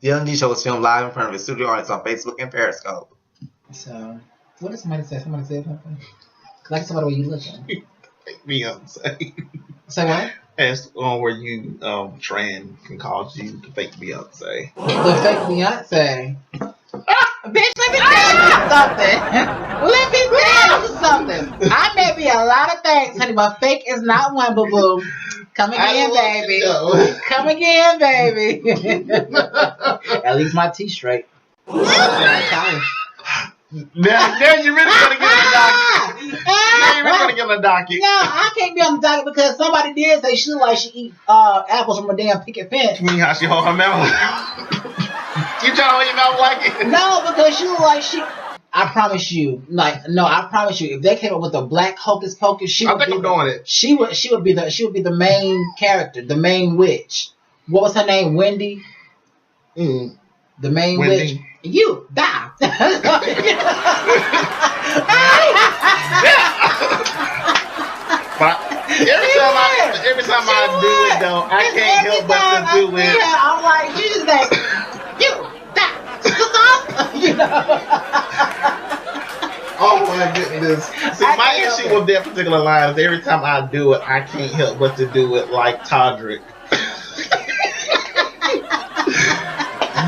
The LND show was filmed live in front of a studio audience on Facebook and Periscope. So, what did somebody say? Somebody said something? Because I can tell by the way you looking. Beyonce. Say what? That's where you trans can cause you to fake Beyonce. The fake Beyonce. Bitch, let me tell you something. Let me tell you something. I may be a lot of things, honey, but fake is not one, boo boo. Come again, baby. Come again, baby. At least my teeth straight. Now you're really gonna get on the docket. Now you're really gonna get on the docket. No, I can't be on the docket because somebody did say she look like she eat apples from a damn picket fence. You mean how she hold her mouth? You trying to hold your mouth like it? No, because she look like she. I promise you, I promise you, if they came up with a black hocus pocus, she would be the main character, the main witch. What was her name? Wendy. The main Wendy. witch. You die. But every time I do it though, I can't help but to do it. Yeah, I'm like, you just like, you die. You know. Oh my goodness. See, my issue with that particular line is every time I do it, I can't help but to do it like Todrick.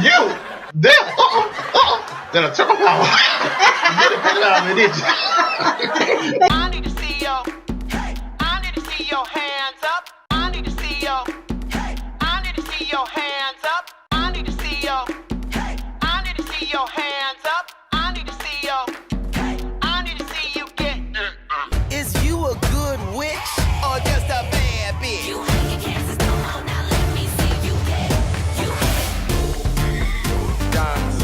You! Then, then I turn my power. Then I put it out of the I need to see your, I need to see your hands up. I need to see your, I need to see your hands up. I need to see your, I need to see your hands up. I need to see your, I need to see you get. Is you a good witch or just a bad bitch? You hate your chances, come on now, let me see you get. You Dance.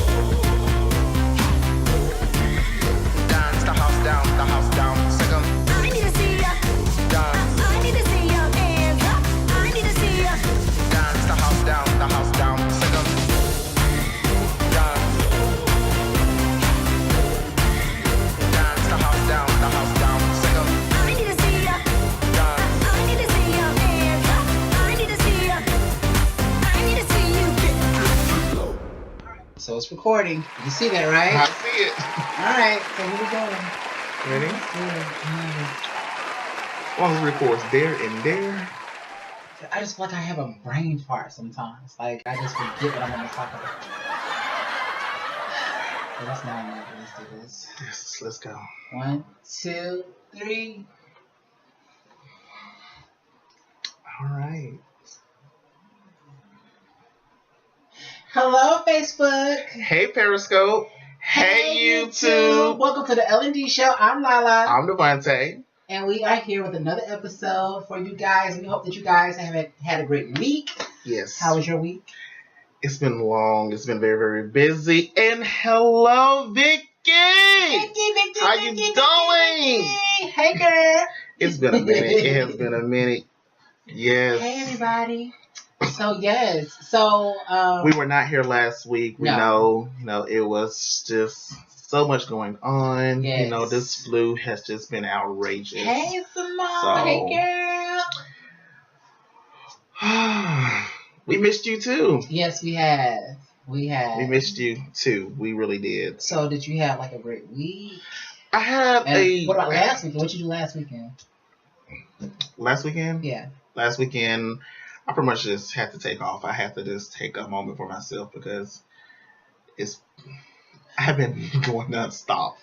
Dance the house down, the house down. Second. I need to see ya. Dance. I need to see your hands up. I need to see ya. Dance the house down, the house down. Second. Dance. Dance the house down, the house down. Second. I need to see ya. Dance. I need to see your hands up. I need to see ya. I need to see you get. So it's recording. You see that, right? I see it. Alright, so here we go. Ready? As long as it records there and there. I just feel like I have a brain fart sometimes. Like, I just forget what I'm going to talk about. But that's not enough. Let's do this. Yes, let's go. 1, 2, 3. Alright. Hello, Facebook. Hey Periscope. Hey YouTube. Welcome to the L&D show. I'm Lala. I'm Devontae. And we are here with another episode for you guys. We hope that you guys have had a great week. Yes. How was your week? It's been long. It's been very, very busy. And hello, Vicky. Vicky, How you doing? Hey, girl. It's been a minute. It has been a minute. Yes. Hey, everybody. So, yes. So, we were not here last week. We No. know, it was just so much going on. Yes. You know, this flu has just been outrageous. hey, Simone. So- Hey, girl. We missed you too. Yes, we have. We missed you too. We really did. So, did you have like a great week? I had And what about last weekend? What did you do last weekend? Last weekend? Yeah. Last weekend, I pretty much just had to take off. I had to just take a moment for myself because I have been going nonstop.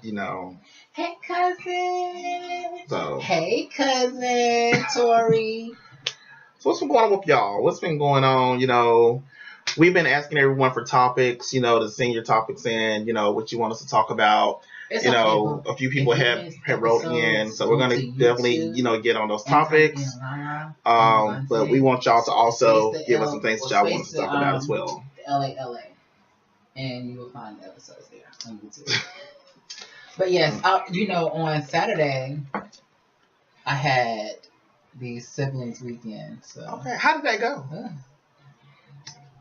You know. Hey, cousin. So. Hey, cousin. Tori. So what's been going on with y'all? What's been going on? You know, we've been asking everyone for topics, you know, to send your topics in, you know, what you want us to talk about. It's you know, okay, a few people have wrote in, so we're gonna definitely, you know, get on those topics. But we want y'all to also give us some things that y'all want us to talk about as well. LA, and you will find the episodes there on YouTube. But yes, you know, on Saturday, I had the siblings weekend. So okay, how did that go?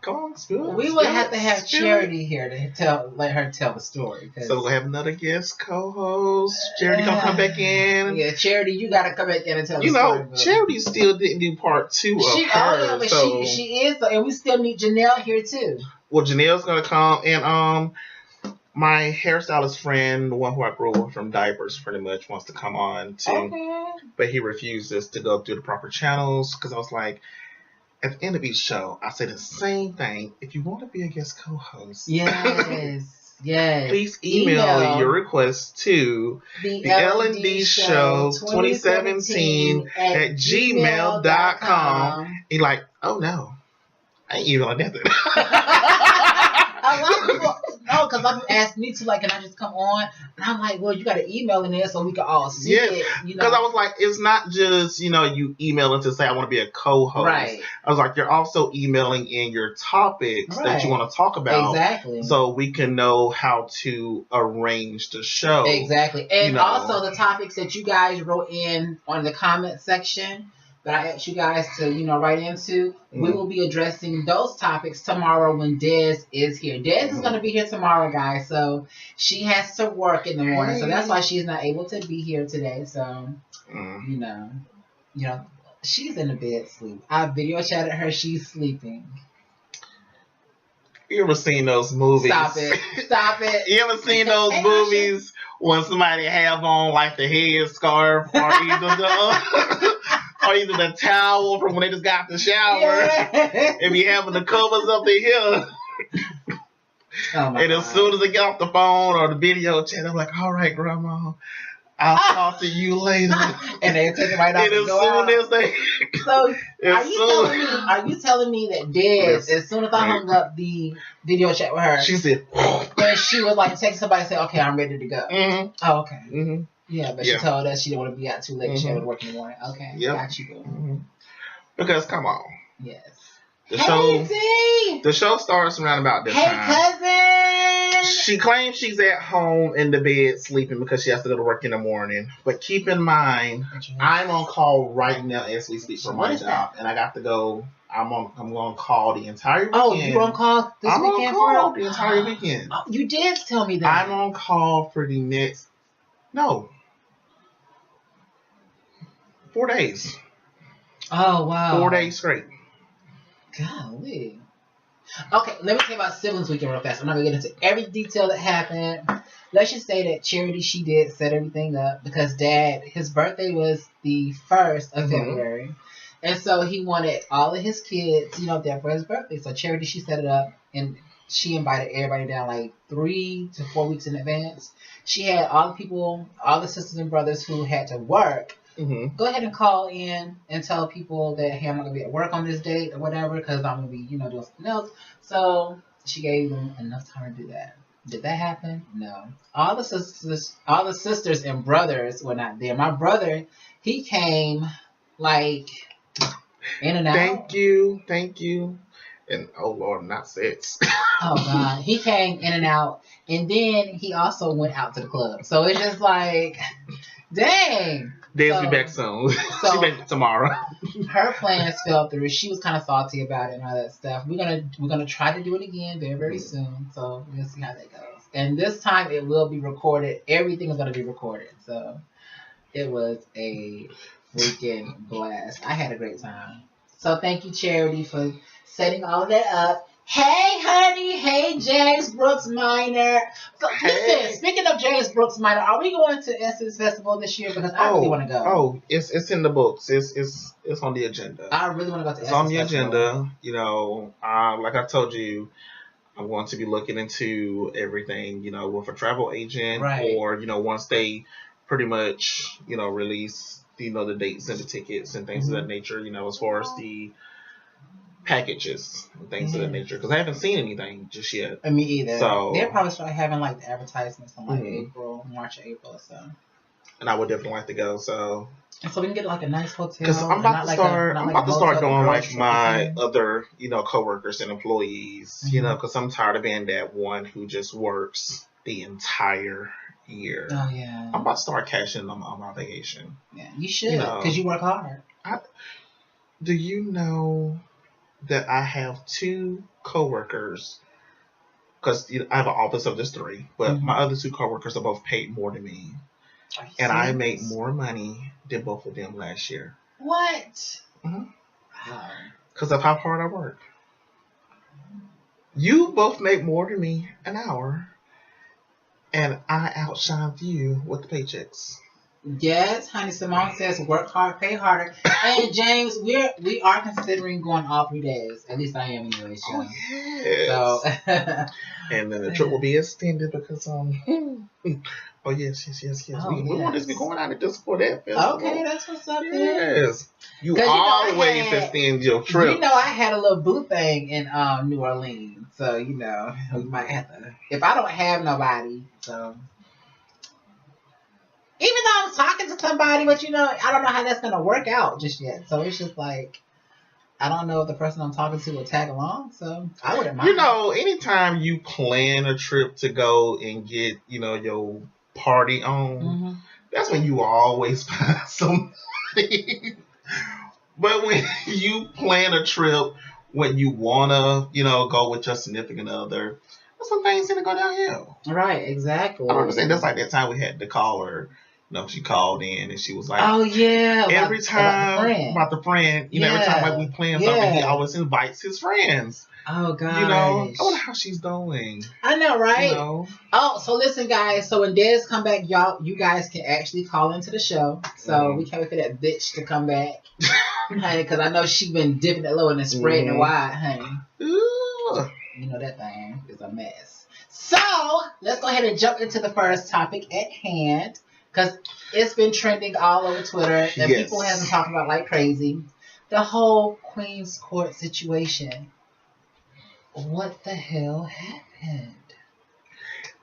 Come on. We would have to have Charity here to let her tell the story. So we'll have another guest co-host. Charity gonna come back in. Yeah, Charity, you gotta come back in and tell the You story. know, Charity still didn't do part 2 of She, hers. but so. she is, and we still need Janelle here too. Well, Janelle's gonna come, and my hairstylist friend, the one who I grew up with from diapers, pretty much wants to come on too. Okay. But he refuses to go through the proper channels because I was like, at the end of each show, I say the same thing. If you want to be a guest co-host, yes, yes, please email your request to the L&D Show 2017 at gmail.com. He's like, oh no, I ain't emailing nothing. A lot of people, no, because I've asked me to, like, can I just come on? And I'm like, well, you got to email in there so we can all see it. Because I was like, it's not just, you emailing to say I want to be a co-host. Right. I was like, you're also emailing in your topics that you want to talk about. Exactly. So we can know how to arrange the show. Exactly. And also the topics that you guys wrote in on the comment section that I asked you guys to, write into, we will be addressing those topics tomorrow when Des is here. Des is going to be here tomorrow, guys. So she has to work in the morning. So that's why she's not able to be here today. So, she's in the bed sleep. I video chatted her. She's sleeping. You ever seen those movies? Stop it. Stop it. You ever seen those movies when somebody have on like the head scarf or either the towel from when they just got out the shower and be having the covers up their hair. And as soon as they get off the phone or the video chat, I'm like, all right, Grandma, I'll talk to you later. And they take it right off. And as soon as they... So, are you telling me that Des, as soon as I hung up the video chat with her, she said... and she was like, text somebody and say, okay, I'm ready to go. Mm-hmm. Oh, okay. Mm-hmm. Yeah, but she told us she didn't want to be out too late. Mm-hmm. She had to work in the morning. Okay, got you. Mm-hmm. Because, come on. Yes. The show starts around about this time. Hey, cousin! She claims she's at home in the bed sleeping because she has to go to work in the morning. But keep in mind, I'm on call right now as we speak for my job. And I got to go. I'm on call the entire weekend. Oh, you're on call this weekend? I'm on call the entire weekend. Oh, you did tell me that. I'm on call for the next... No. 4 days. Oh, wow. 4 days straight. Golly. Okay, let me tell you about Siblings Weekend real fast. I'm not going to get into every detail that happened. Let's just say that Charity, she did set everything up because Dad, his birthday was the 1st of February. And so he wanted all of his kids, there for his birthday. So Charity, she set it up and she invited everybody down like 3 to 4 weeks in advance. She had all the people, all the sisters and brothers who had to work. Mm-hmm. Go ahead and call in and tell people that, hey, I'm not going to be at work on this date or whatever because I'm going to be, doing something else. So she gave them enough time to do that. Did that happen? No. All the sisters and brothers were not there. My brother, he came like in and out. Thank you. And oh Lord, not sex. Oh God, he came in and out, and then he also went out to the club. So it's just like, dang. They'll be back soon. She'll be back tomorrow. Her plans fell through. She was kind of salty about it and all that stuff. We're gonna try to do it again very, very soon. So we'll see how that goes. And this time it will be recorded. Everything is gonna be recorded. So it was a freaking blast. I had a great time. So thank you, Charity, for setting all of that up. Hey, honey. Hey, James Brooks Minor. So, listen, speaking of James Brooks Minor, are we going to Essence Festival this year? Because I really want to go. Oh, it's in the books. It's on the agenda. I really want to go to Essence Festival. It's on the Festival. agenda. Like I told you, I'm going to be looking into everything, with a travel agent or, once they pretty much, release, the dates and the tickets and things of that nature, as far as the packages and things of that nature, because I haven't seen anything just yet. Me either. So they'll probably start having like the advertisements in like March, April. So. And I would definitely like to go. So. And so we can get like a nice hotel. Because I'm about to start going like my other, coworkers and employees, because I'm tired of being that one who just works the entire year. Oh yeah. I'm about to start cashing on my vacation. Yeah, you should, because you work hard. Do you know that I have 2 coworkers, because I have an office of just 3, but my other 2 coworkers are both paid more than me, and I made more money than both of them last year. What? Because of how hard I work. You both make more than me an hour, and I outshined you with the paychecks. Yes, honey. Simone says work hard, pay harder. And James, we are considering going all 3 days. At least I am anyway. So. Oh yes. So. And then the trip will be extended because oh yes. Oh, we want to be going out and just for that festival. Okay, that's what's up. Yes. You 'Cause, always extend your trip. You know, I had a little boo thing in New Orleans, so we might have to. If I don't have nobody, so. Even though I'm talking to somebody, but I don't know how that's gonna work out just yet. So it's just like, I don't know if the person I'm talking to will tag along. So I wouldn't mind. Anytime you plan a trip to go and get, your party on, that's when you always find somebody. But when you plan a trip when you wanna, go with your significant other, some things gonna go downhill. Right, exactly. I don't understand. That's like that time we had to call her. She called in and she was like, "Oh yeah." Every time about the friend, every time we plan something, he always invites his friends. Oh God. I wonder how she's doing. I know, right? Oh, so listen, guys. So when Des come back, you guys can actually call into the show. So we can't wait for that bitch to come back, honey, because I know she been dipping it low and then spreading it wide, honey. Ooh. That thing is a mess. So let's go ahead and jump into the first topic at hand. Because it's been trending all over Twitter and people have been talking about like crazy. The whole Queen's Court situation. What the hell happened?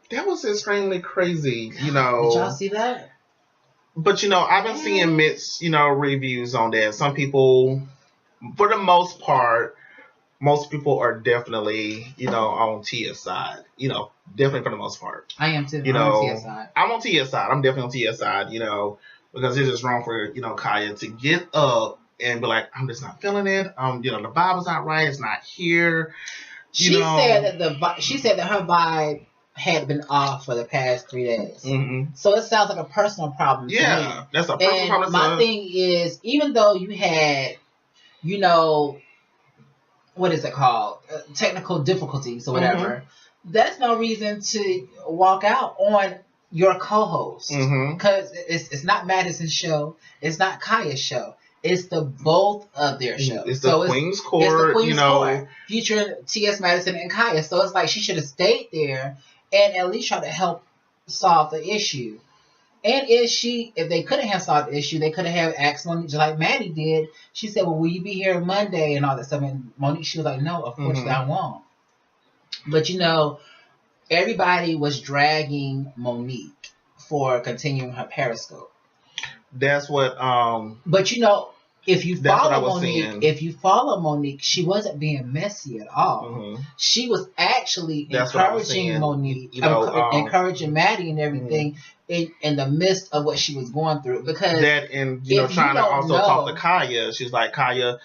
That was extremely crazy, Did y'all see that? But, I've been seeing mixed, reviews on that. Some people, for the most part, most people are definitely, on Tia's side. Definitely for the most part. I am too. I'm on Tia's side. I'm on Tia's side. I'm definitely on Tia's side, because it's just wrong for, Kaya to get up and be like, I'm just not feeling it. The Bible's not right. It's not here. She said that her vibe had been off for the past 3 days. Mm-hmm. So it sounds like a personal problem to me. That's a personal problem. My thing is, even though you had, what is it called? Technical difficulties or whatever. That's no reason to walk out on your co-host. Because it's not Madison's show. It's not Kaya's show. It's the both of their shows. It's the Queen's Court. It's the Queen's Court, featuring T.S. Madison and Kaya. So it's like she should have stayed there and at least try to help solve the issue. And if they couldn't have solved the issue, they could have asked Monique, just like Maddie did. She said, well, will you be here Monday and all that stuff? And Monique, she was like, no, of course I won't. But, everybody was dragging Monique for continuing her Periscope. That's what... But, if you follow Monique, she wasn't being messy at all. She was actually encouraging Monique, encouraging Maddie and everything in the midst of what she was going through. Because that and trying to also talk to Kaya. She's like, Kaya,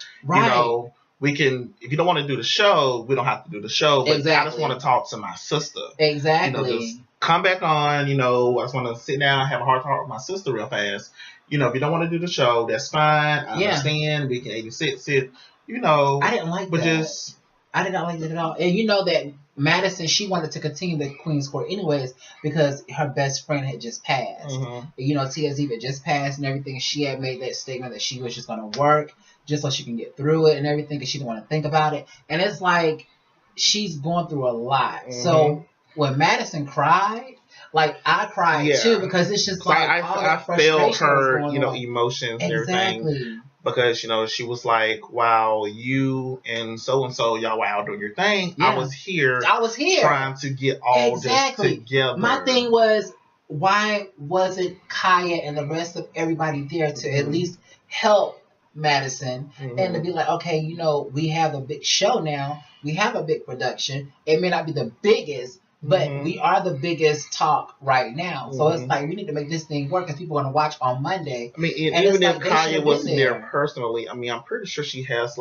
we can, if you don't want to do the show, we don't have to do the show. But I just want to talk to my sister. Exactly. Just come back on. I just want to sit down, have a heart to heart with my sister real fast. If you don't want to do the show, that's fine. I understand. We can 86 it. I didn't like that. I did not like that at all. And that Madison, she wanted to continue the Queen's Court anyways because her best friend had just passed. Tia's even just passed and everything. She had made that statement that she was just going to work just so she can get through it and everything because she didn't want to think about it. And it's like she's going through a lot. So when Madison cried, like I cried too because it's just like I felt her, emotions and everything. Because, she was like, wow, you and so-and-so, y'all were out doing your thing. Yeah. I was here trying to get all this together. My thing was, why wasn't Kaya and the rest of everybody there to at least help Madison and to be like, okay, we have a big show now. We have a big production. It may not be the biggest, but we are the biggest talk right now. So it's like we need to make this thing work because people are going to watch on Monday. I mean, even if Kaya wasn't there personally, I mean, I'm pretty sure she has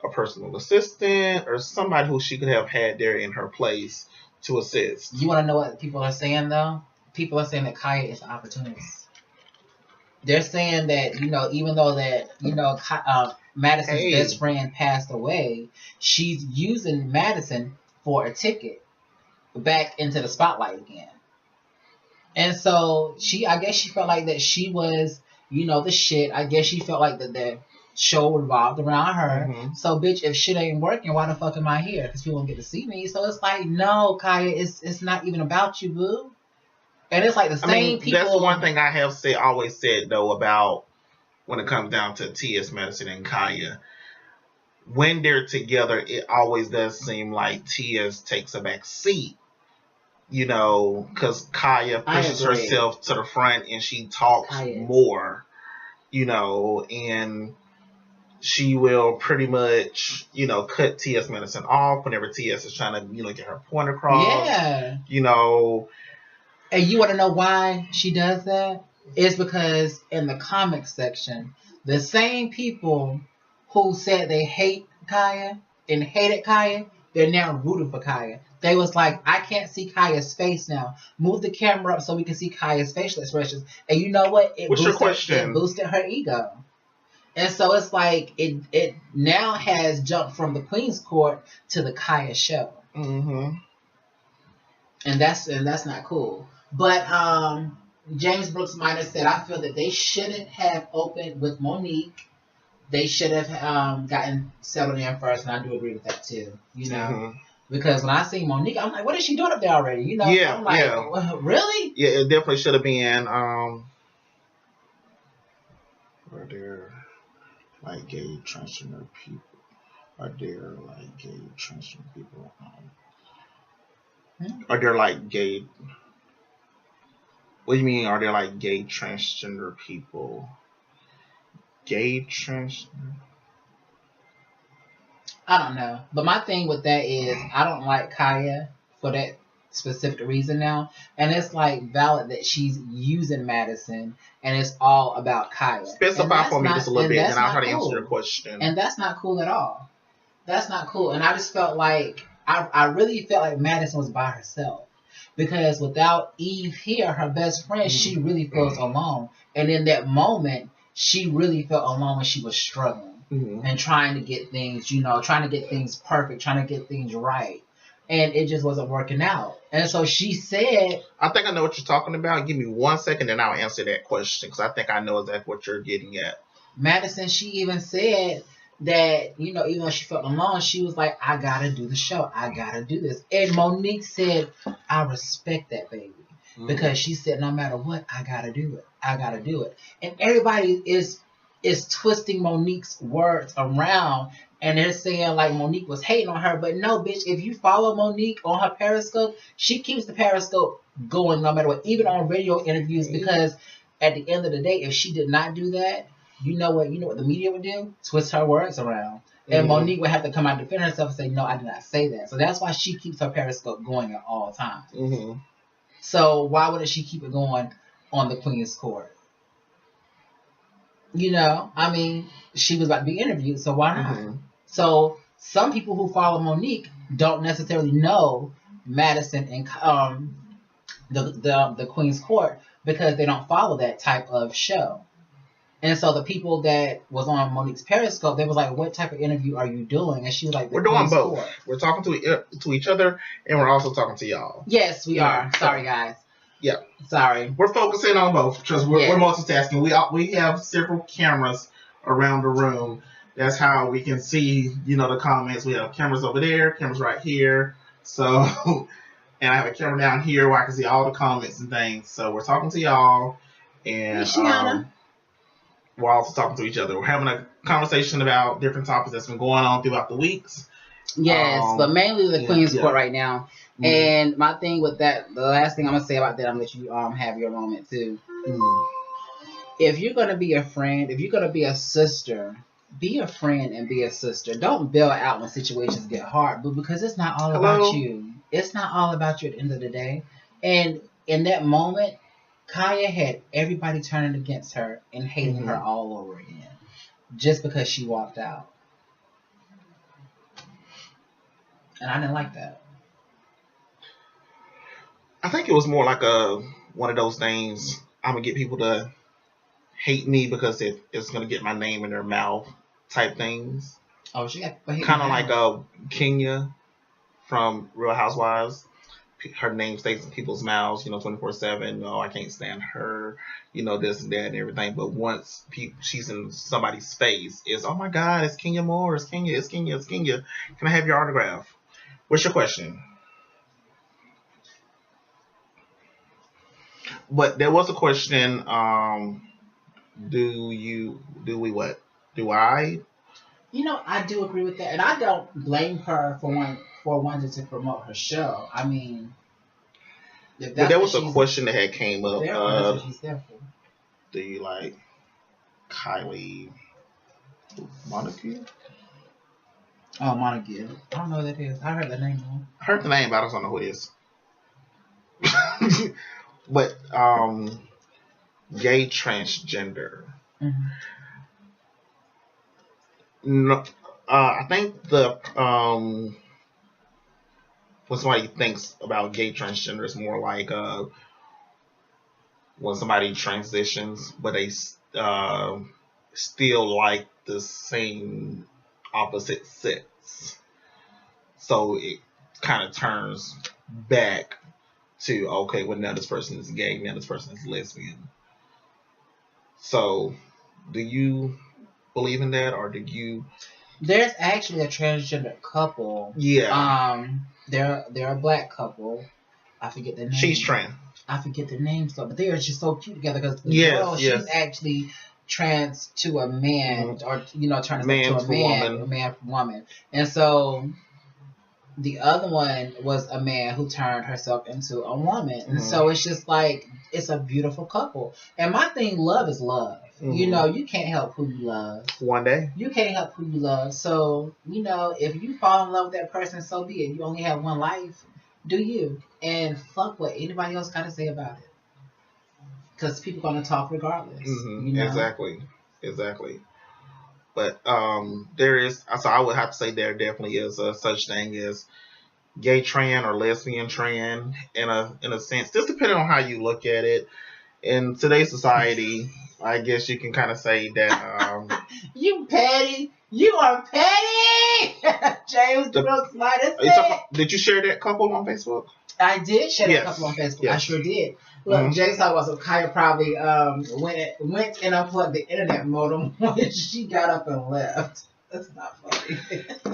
a personal assistant or somebody who she could have had there in her place to assist. You want to know what people are saying though? People are saying that Kaya is an opportunist. They're saying that, even though that, Madison's best friend passed away, she's using Madison for a ticket back into the spotlight again. And so I guess she felt like that she was, the shit. I guess she felt like that the show revolved around her. Mm-hmm. So, bitch, if shit ain't working, why the fuck am I here? Because people don't get to see me. So it's like, no, Kaya, it's not even about you, boo. And it's like the same people. That's the one thing I have always said though about when it comes down to T.S. Madison and Kaya. When they're together, it always does seem like T.S. takes a back seat. Because Kaya pushes herself to the front and she talks more. And she will pretty much, cut T.S. Madison off whenever T.S. is trying to, get her point across. Yeah. And you want to know why she does that? It's because in the comic section, the same people who said they hate Kaya and hated Kaya, they're now rooting for Kaya. They was like, I can't see Kaya's face now. Move the camera up so we can see Kaya's facial expressions. And you know what? What's your question? It boosted her ego. And so it's like it now has jumped from the Queen's Court to the Kaya show. Mm-hmm. And that's not cool. But James Brooks Minor said, I feel that they shouldn't have opened with Monique. They should have gotten settled in first, and I do agree with that too. Mm-hmm. Because when I see Monique, I'm like, what is she doing up there already? Yeah, I'm like, really? Yeah, it definitely should have been. Are there like gay transgender people? Are there like gay transgender people? Are there like gay? What do you mean? Are there like gay transgender people? Gay transgender? I don't know. But my thing with that is I don't like Kaya for that specific reason now. And it's like valid that she's using Madison and it's all about Kaya. Specify for me just a little bit and I'll try to answer your question. And that's not cool at all. That's not cool. And I just felt like I really felt like Madison was by herself. Because without Eve here, her best friend, she really feels alone. And in that moment, she really felt alone when she was struggling and trying to get things, trying to get things perfect, trying to get things right. And it just wasn't working out. And so she said... I think I know what you're talking about. Give me 1 second and I'll answer that question because I think I know exactly what you're getting at. Madison, she even said that, even though she felt alone, she was like, I gotta do the show. I gotta do this. And Monique said, I respect that, baby. Because she said, no matter what, I gotta do it. I gotta do it. And everybody is twisting Monique's words around and they're saying like Monique was hating on her. But no, bitch, if you follow Monique on her Periscope, she keeps the Periscope going no matter what, even on radio interviews, because at the end of the day, if she did not do that, you know what the media would do? Twist her words around. And Monique would have to come out and defend herself and say, no, I did not say that. So that's why she keeps her Periscope going at all times. So why wouldn't she keep it going on the Queen's Court? She was about to be interviewed, so why not? So some people who follow Monique don't necessarily know Madison and the Queen's Court because they don't follow that type of show. And so the people that was on Monique's Periscope, they was like, what type of interview are you doing? And she was like, we're doing both. Court. We're talking to each other, and we're also talking to y'all. Yes, we are. Sorry, guys. Yeah. Sorry. We're focusing on both because we're multitasking. We have several cameras around the room. That's how we can see, the comments. We have cameras over there, cameras right here. So, and I have a camera down here where I can see all the comments and things. So we're talking to y'all, and we're also talking to each other. We're having a conversation about different topics that's been going on throughout the weeks. Yes, but mainly the Queen's Court right now. And my thing with that, the last thing I'm going to say about that, I'm going to let you have your moment too. If you're going to be a friend, if you're going to be a sister, be a friend and be a sister. Don't bail out when situations get hard, but because it's not all about you. It's not all about you at the end of the day. And in that moment, Kaya had everybody turning against her and hating her all over again just because she walked out. And I didn't like that. I think it was more like one of those things. I'm gonna get people to hate me because it's gonna get my name in their mouth type things. Oh, she got kind of like Kenya from Real Housewives. Her name stays in people's mouths, 24/7. No, I can't stand her, this and that and everything. But once she's in somebody's face, it's, oh my God, it's Kenya Moore, it's Kenya. Can I have your autograph? What's your question? But there was a question. Do we what? Do I? I do agree with that, and I don't blame her for wanting to promote her show. I mean, but there was a question that had came up. That's what she's there for. Do you like Kylie Montague? Oh, Montague. I don't know who that is. I heard the name. I heard the name, but I just don't know who it is. But gay transgender. Mm-hmm. No, I think when somebody thinks about gay transgender, it's more like when somebody transitions, but they still like the same opposite sex. So it kind of turns back to, okay, well, now this person is gay, now this person is lesbian. So do you believe in that, or do you? There's actually a transgender couple. Yeah. They're a black couple. I forget their name. She's trans. I forget their names though, but they are just so cute together because girl, she's actually trans to a man, or turns into a man from woman, and so the other one was a man who turned herself into a woman, and so it's just like it's a beautiful couple. And my thing, love is love. You can't help who you love. One day. You can't help who you love. So, if you fall in love with that person, so be it. You only have one life. Do you. And fuck what anybody else got to say about it. Because people going to talk regardless. Exactly. But there is, so I would have to say there definitely is a such thing as gay trans or lesbian trans in a sense, just depending on how you look at it. In today's society, I guess you can kind of say that. You petty. You are petty. James Brooks might have said. Did you share that couple on Facebook? I did share that couple on Facebook. Yes. I sure did. Look, Jay talked about, so Kaya probably went and unplugged the internet modem when she got up and left. That's not funny.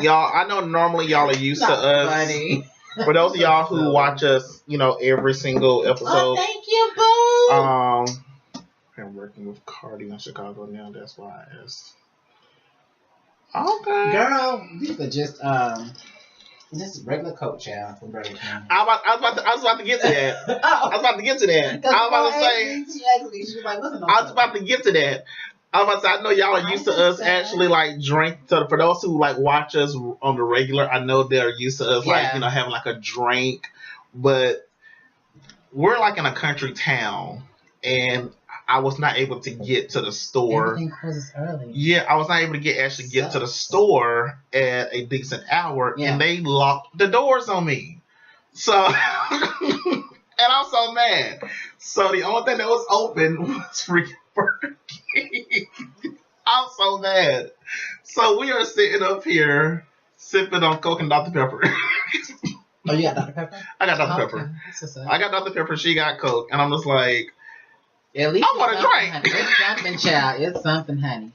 Y'all, I know normally y'all are used to us. Funny. For those of y'all who watch us, every single episode. Oh, thank you, boo. I'm working with Cardi in Chicago now. That's why I asked. Okay. Girl, these are just regular Coke, child, from Burger King. I was about to get to that. I was about to get to that. I was about to get to that. I was about to say, I know y'all are used to us actually like drink. So for those who like watch us on the regular, I know they're used to us like having like a drink, but we're like in a country town, and I was not able to get to the store. Everything closes early. Yeah, I was not able to get to the store at a decent hour, and they locked the doors on me. So, and I'm so mad. So the only thing that was open was freaking Burger King. I'm so mad. So we are sitting up here sipping on Coke and Dr. Pepper. Oh, you got Dr. Pepper? I got Dr. Pepper. I got Dr. Pepper. She got Coke, and I'm just like, at least I want a drink. Honey. It's something, child. It's something, honey.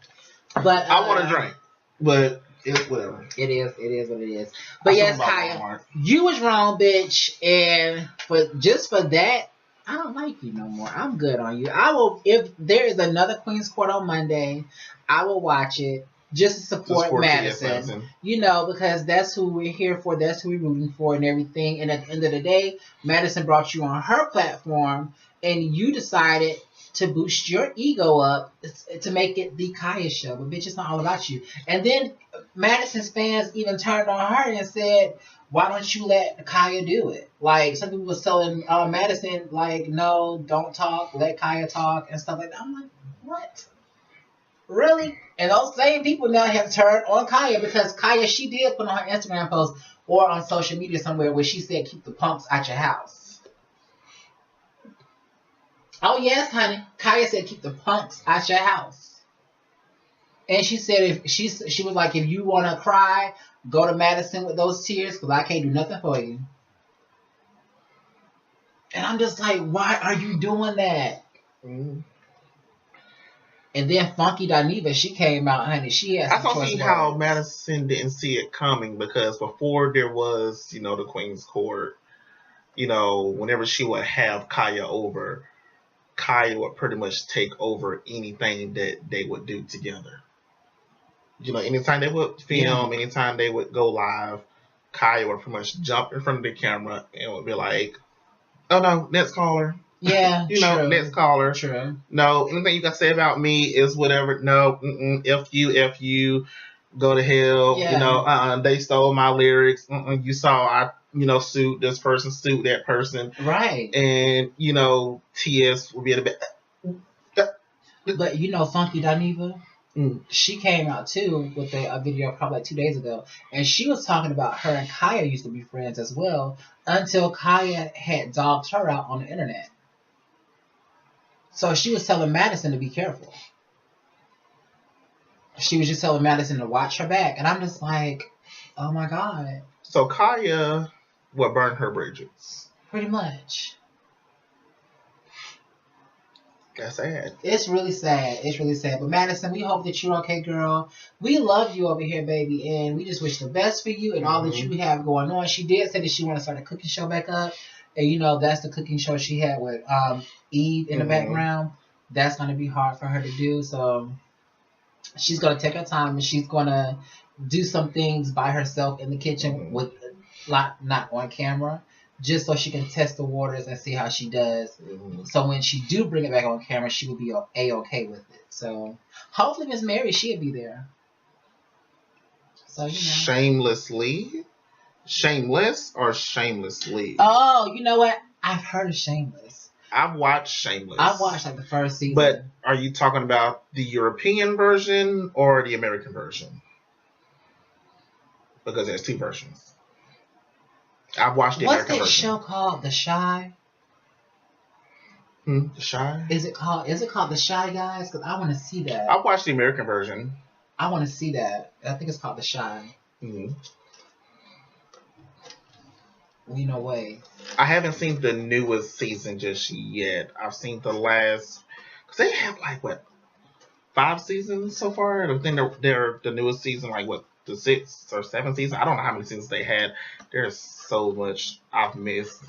But I want a drink. But it's whatever. It is what it is. But yes, Kaya, you was wrong, bitch. And for that, I don't like you no more. I'm good on you. I will, if there is another Queen's Court on Monday, I will watch it just to support Madison. Because that's who we're here for. That's who we're rooting for and everything. And at the end of the day, Madison brought you on her platform, and you decided to boost your ego up to make it the Kaya show. But bitch, it's not all about you. And then Madison's fans even turned on her and said, why don't you let Kaya do it? Like, some people were telling Madison, like, no, don't talk, let Kaya talk and stuff like that. I'm like, what? Really? And those same people now have turned on Kaya because Kaya, she did put on her Instagram post or on social media somewhere where she said, keep the punks out your house. Oh, yes, honey. Kaya said, keep the punks out your house. And she said, if she was like, if you want to cry, go to Madison with those tears because I can't do nothing for you. And I'm just like, why are you doing that? Mm. And then Funky Dineva, she came out, honey. She had some I don't choice see how words. Madison didn't see it coming because before there was, the Queen's Court, whenever she would have Kaya over, Kaya would pretty much take over anything that they would do together. Anytime they would film, anytime they would go live, Kaya would pretty much jump in front of the camera and would be like, oh no, next caller. Yeah, true. Next caller. True. No, anything you got to say about me is whatever. No, F you, go to hell. Yeah. They stole my lyrics. You saw I, sued this person, sued that person. Right. And, TS will be at the back. But Funky Dineva, she came out too with a video probably like 2 days ago, and she was talking about her and Kaya used to be friends as well until Kaya had dogged her out on the internet. So she was telling Madison to be careful. She was just telling Madison to watch her back, and I'm just like, oh my God. So Kaya will burn her bridges. Pretty much. That's sad. It's really sad. It's really sad. But Madison, we hope that you're okay, girl. We love you over here, baby, and we just wish the best for you and all that you have going on. She did say that she want to start a cooking show back up, and that's the cooking show she had with Eve in the background. That's going to be hard for her to do, so she's going to take her time and she's going to do some things by herself in the kitchen with not on camera, just so she can test the waters and see how she does. So when she do bring it back on camera, she will be A-okay with it. So hopefully Miss Mary, she'll be there. So Shamelessly? Shameless or shamelessly? Oh, you know what? I've heard of Shameless. I've watched Shameless. I've watched like the first season. But are you talking about the European version or the American version? Because there's two versions. I've watched the American version. What's that show called? The Shy? The Shy? Is it called The Shy Guys? Because I want to see that. I've watched the American version. I want to see that. I think it's called The Shy. No way. I haven't seen the newest season just yet. I've seen the last, because they have 5 seasons so far. I think they're the newest season, the 6th or 7th season. I don't know how many seasons they had. There's so much I've missed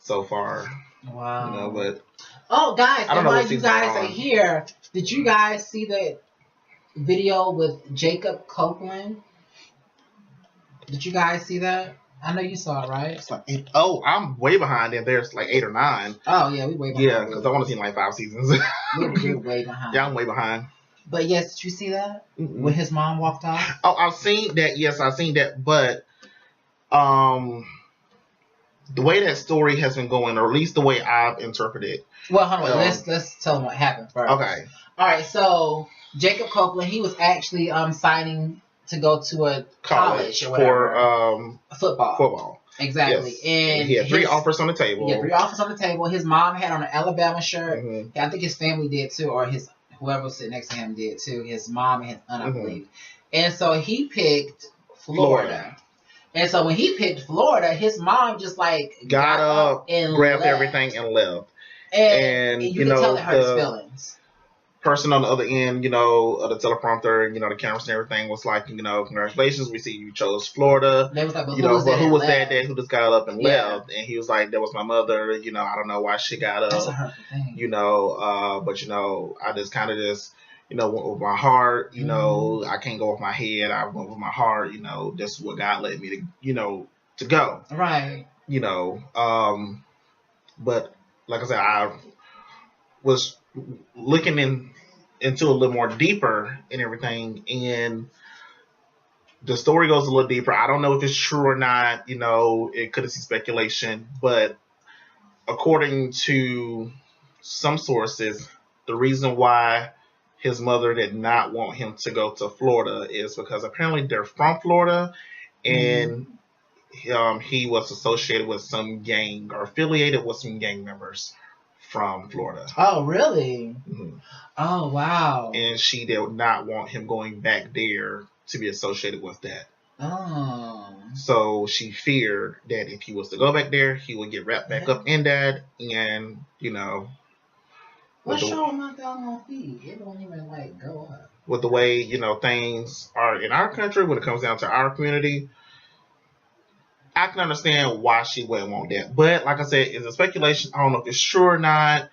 so far. Wow. But guys, I don't know while you guys are here, did you guys see the video with Jacob Copeland? Did you guys see that? I know you saw it, right? It's I'm way behind, and there's 8 or 9. Oh yeah, we way behind. Yeah, because I want to see 5 seasons. We're way behind. Yeah, I'm way behind. But yes, did you see that when his mom walked off? Oh, I've seen that. Yes, I've seen that. But the way that story has been going, or at least the way I've interpreted it. Well, hold on. Let's tell them what happened first. Okay. All right. So Jacob Copeland, he was actually signing to go to a college or whatever, for football. Exactly. Yes. And he had 3 offers on the table. Yeah, 3 offers on the table. His mom had on an Alabama shirt. I think his family did too, or whoever was sitting next to him did too. His mom and his aunt, I believe. And so he picked Florida. And so when he picked Florida, his mom just got up and grabbed everything and left. And you can tell it hurt his feelings. Person on the other end, of the teleprompter, the cameras and everything was congratulations, we see you chose Florida. They was like, but who was that who just got up and left? And he was like, that was my mother, I don't know why she got up. That's a hurtful thing. But I just kind of went with my heart, I can't go with my head, I went with my heart, this is what God led me to go. Right. But like I said, I was looking into a little more deeper and everything, and the story goes a little deeper. I don't know if it's true or not, it could be speculation, but according to some sources, the reason why his mother did not want him to go to Florida is because apparently they're from Florida, and he was associated with some gang or affiliated with some gang members from Florida. Oh, really? Mm-hmm. Oh, wow. And she did not want him going back there to be associated with that. Oh. So she feared that if he was to go back there, he would get wrapped back up in that, and What show am I going on feed? It don't even go up. With the way things are in our country when it comes down to our community, I can understand why she wouldn't want that. But like I said, it's a speculation. I don't know if it's true or not.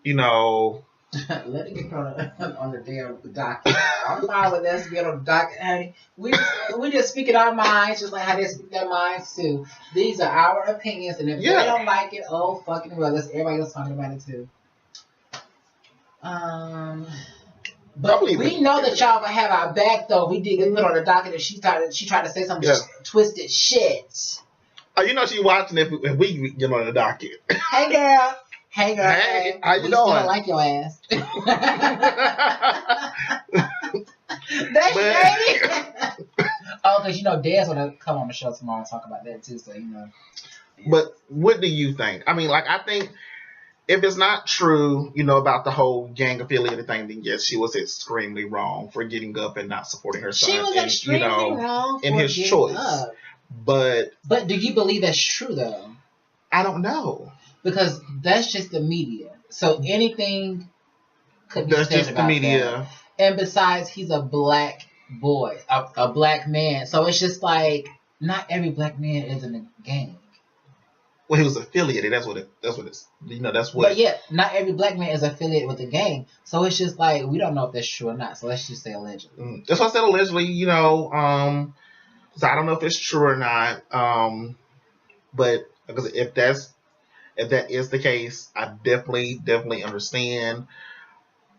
Let it get on the damn docket. I'm fine with us being on the docket, honey. We just speaking our minds, just like how they speak their minds too. These are our opinions, and if they don't like it, oh fucking well, let's everybody else talking about it too. But we know that y'all gonna have our back though. We did get put on the docket, and she tried to say some twisted shit. Oh, she watching if we get on the docket. Hey girl. Hey girl. Hey, how you doing? Still like your ass. That's shady. Oh, because Dad's gonna come on the show tomorrow and talk about that too. So But what do you think? I mean, I think if it's not true, about the whole gang affiliated thing, then yes, she was extremely wrong for getting up and not supporting her son. She was extremely wrong in his choice. Up. But do you believe that's true though? I don't know. Because that's just the media. So anything could be that's said just about the media. That. And besides, he's a black boy, a black man. So it's just like not every black man is in a gang. Well, he was affiliated. That's what it's. That's what. But yeah, not every black man is affiliated with a gang. So it's just like we don't know if that's true or not. So let's just say allegedly. That's why I said allegedly. So I don't know if it's true or not. But because if that is the case, I definitely understand.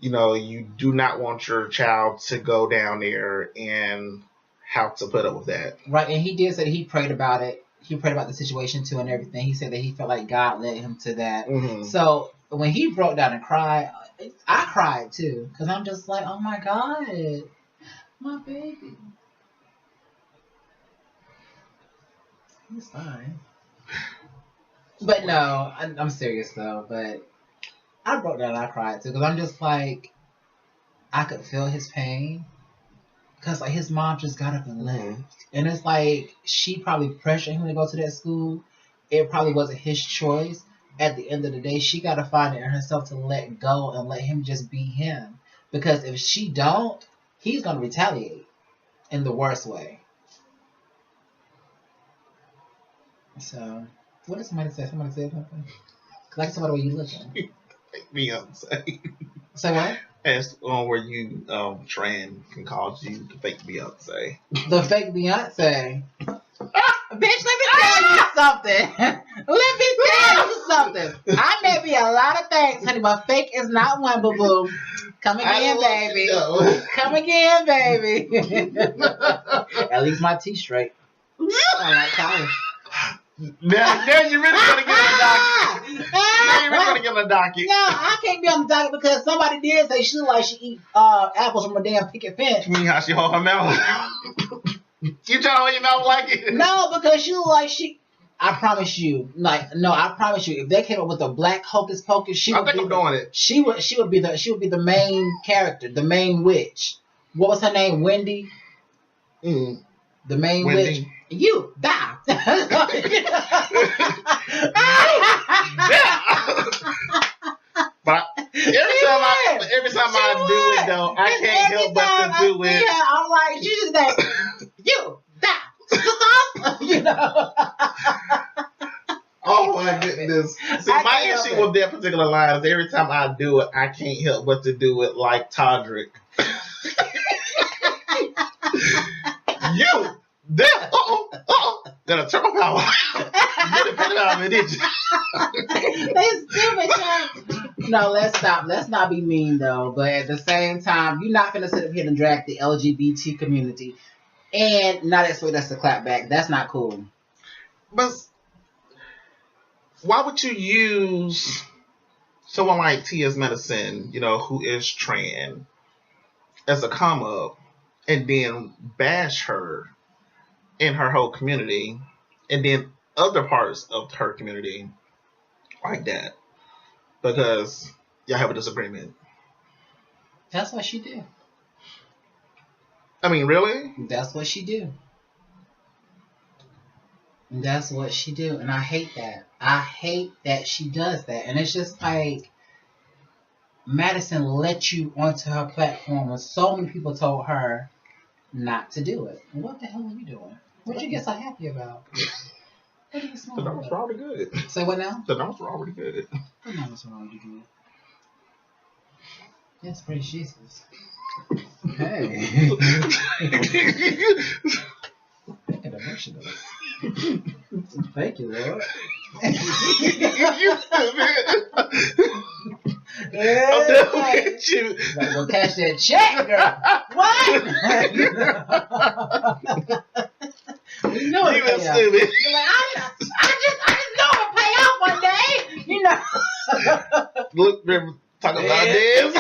You do not want your child to go down there and have to put up with that. Right, and he did say that he prayed about it. He prayed about the situation too and everything. He said that he felt like God led him to that. Mm-hmm. So when he broke down and cried, I cried too. Because I'm just like, oh my God, my baby. He's fine. But no, I'm serious though. But I broke down and I cried too. Because I'm just like, I could feel his pain. Because like his mom just got up and left. And it's like she probably pressured him to go to that school. It probably wasn't his choice. At the end of the day, she got to find it in herself to let go and let him just be him. Because if she don't, he's going to retaliate in the worst way. So, what did somebody say? Somebody said something? Like somebody where you looking. Beyonce. Say what? As where you trans can cause you the fake Beyonce. The fake Beyonce. Bitch, let me tell you something. Let me tell you something. I may be a lot of things, honey, but fake is not one, boo boo. Come again, baby. Come again, baby. At least my teeth straight. I like college. Now you really gonna get on the docket. Now you really gonna get on the docket. No, I can't be on the docket because somebody did say she look like she eat apples from a damn picket fence. You mean how she hold her mouth? You trying to hold your mouth like it? No, because she look like she. I promise you, I promise you, if they came up with a black hocus pocus, she would be the main character, the main witch. What was her name? Wendy. Mm. The main Wendy. witch. You die. But every time I do it though, I can't help but to do it. I'm like, she just like, you die. Oh my goodness. See, my issue with that particular line is every time I do it, I can't help but to do it like Todrick. You there? Gonna turn my power. You depended on me, did you? They stupid shit. No, let's stop. Let's not be mean though. But at the same time, you're not gonna sit up here and drag the LGBT community and not expect us to clap back. That's not cool. But why would you use someone like Tia's Medicine, who is trans, as a come up and then bash her in her whole community and then other parts of her community like that because y'all have a disagreement. That's what she do. I mean, really? That's what she do. That's what she do. And I hate that. I hate that she does that. And it's just like Madison let you onto her platform when so many people told her not to do it. What the hell are you doing? What'd you get so happy about? What are you The smiling numbers about? were already good. Say what now? The numbers were already good. What numbers are already good? Yes, praise Jesus. Hey. Making emotional. Thank you, Lord. You stupid. I'm done with you. Gotta go cash that check, girl. What? You know You it's been pay out. stupid. You're like, I just know it'll pay out one day. You know. Look, remember talking about this.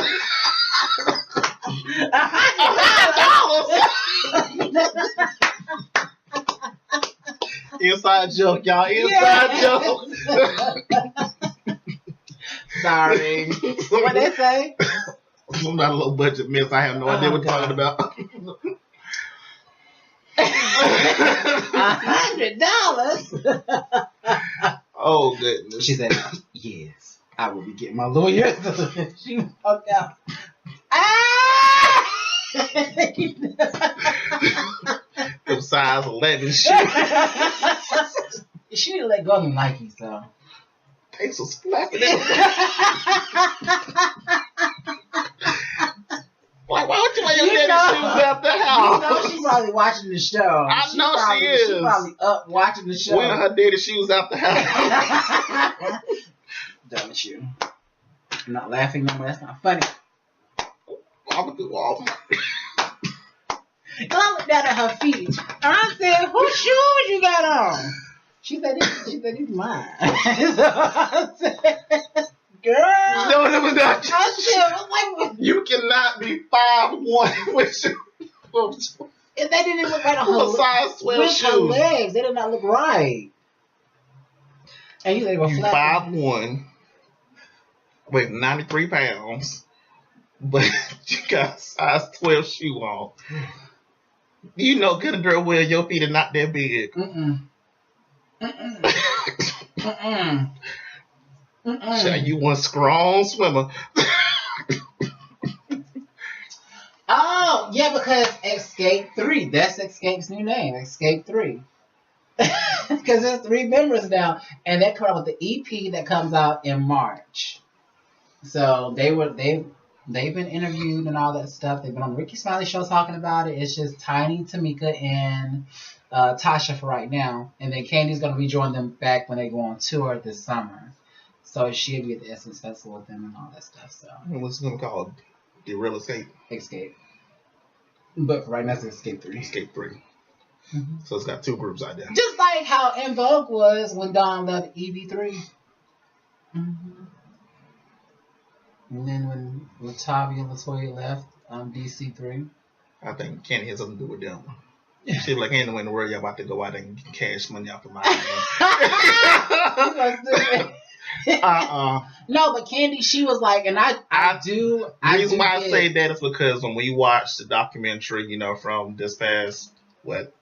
Inside joke, y'all. Inside joke. Sorry. What they say? I'm not a low budget miss. I have no idea what you're talking about. $100. Oh goodness. She said, "Yes, I will be getting my lawyer." She fucked out. Ah! Them size 11 shit. She didn't let go of the Nike, so. They so flapping. Like, why would you wear your You daddy know- shoes out the house? You know she's probably watching the show. I know she is. She's probably up watching the show. Wearing her daddy shoes out the house. Done with you. I'm not laughing no more. That's not funny. Walking through Walmart. And I looked down at her feet, and I said, "Whose shoes you got on?" She said, "These mine." So I said, "Girl." No, that was not. I said, like, You cannot be 5'1" with shoes. if they didn't look right on her, With size 12 with her shoes. legs, they did not look right. And you they were You flat. 5'1", weigh 93 pounds, but you got a size 12 shoe on. You know, good and girl, well, your feet are not that big. Mm-mm. Child, you one strong swimmer. Oh, yeah, because Escape 3. That's Escape's new name, Escape 3. Because there's 3 members now, and they're coming out with the EP that comes out in March. So they've been interviewed and all that stuff. They've been on the Ricky Smiley show talking about it. It's just Tiny, Tamika, and Tasha for right now, and then Candy's gonna rejoin them back when they go on tour this summer. So she'll be at the Essence Festival with them and all that stuff. So What's it gonna be called? The Real Escape? Escape. But for right now, it's Escape 3. Escape 3. Mm-hmm. So it's got 2 groups out there. Just like how In Vogue was when Dawn left EV3. Mm-hmm. And then when Latavia and Latoya left DC3. I think Candy has something to do with them. She like, ain't no way in the world y'all about to go out and cash money off of my name. No, but Candy, she was like, and I do. The reason why I get say that is because when we watched the documentary, from this past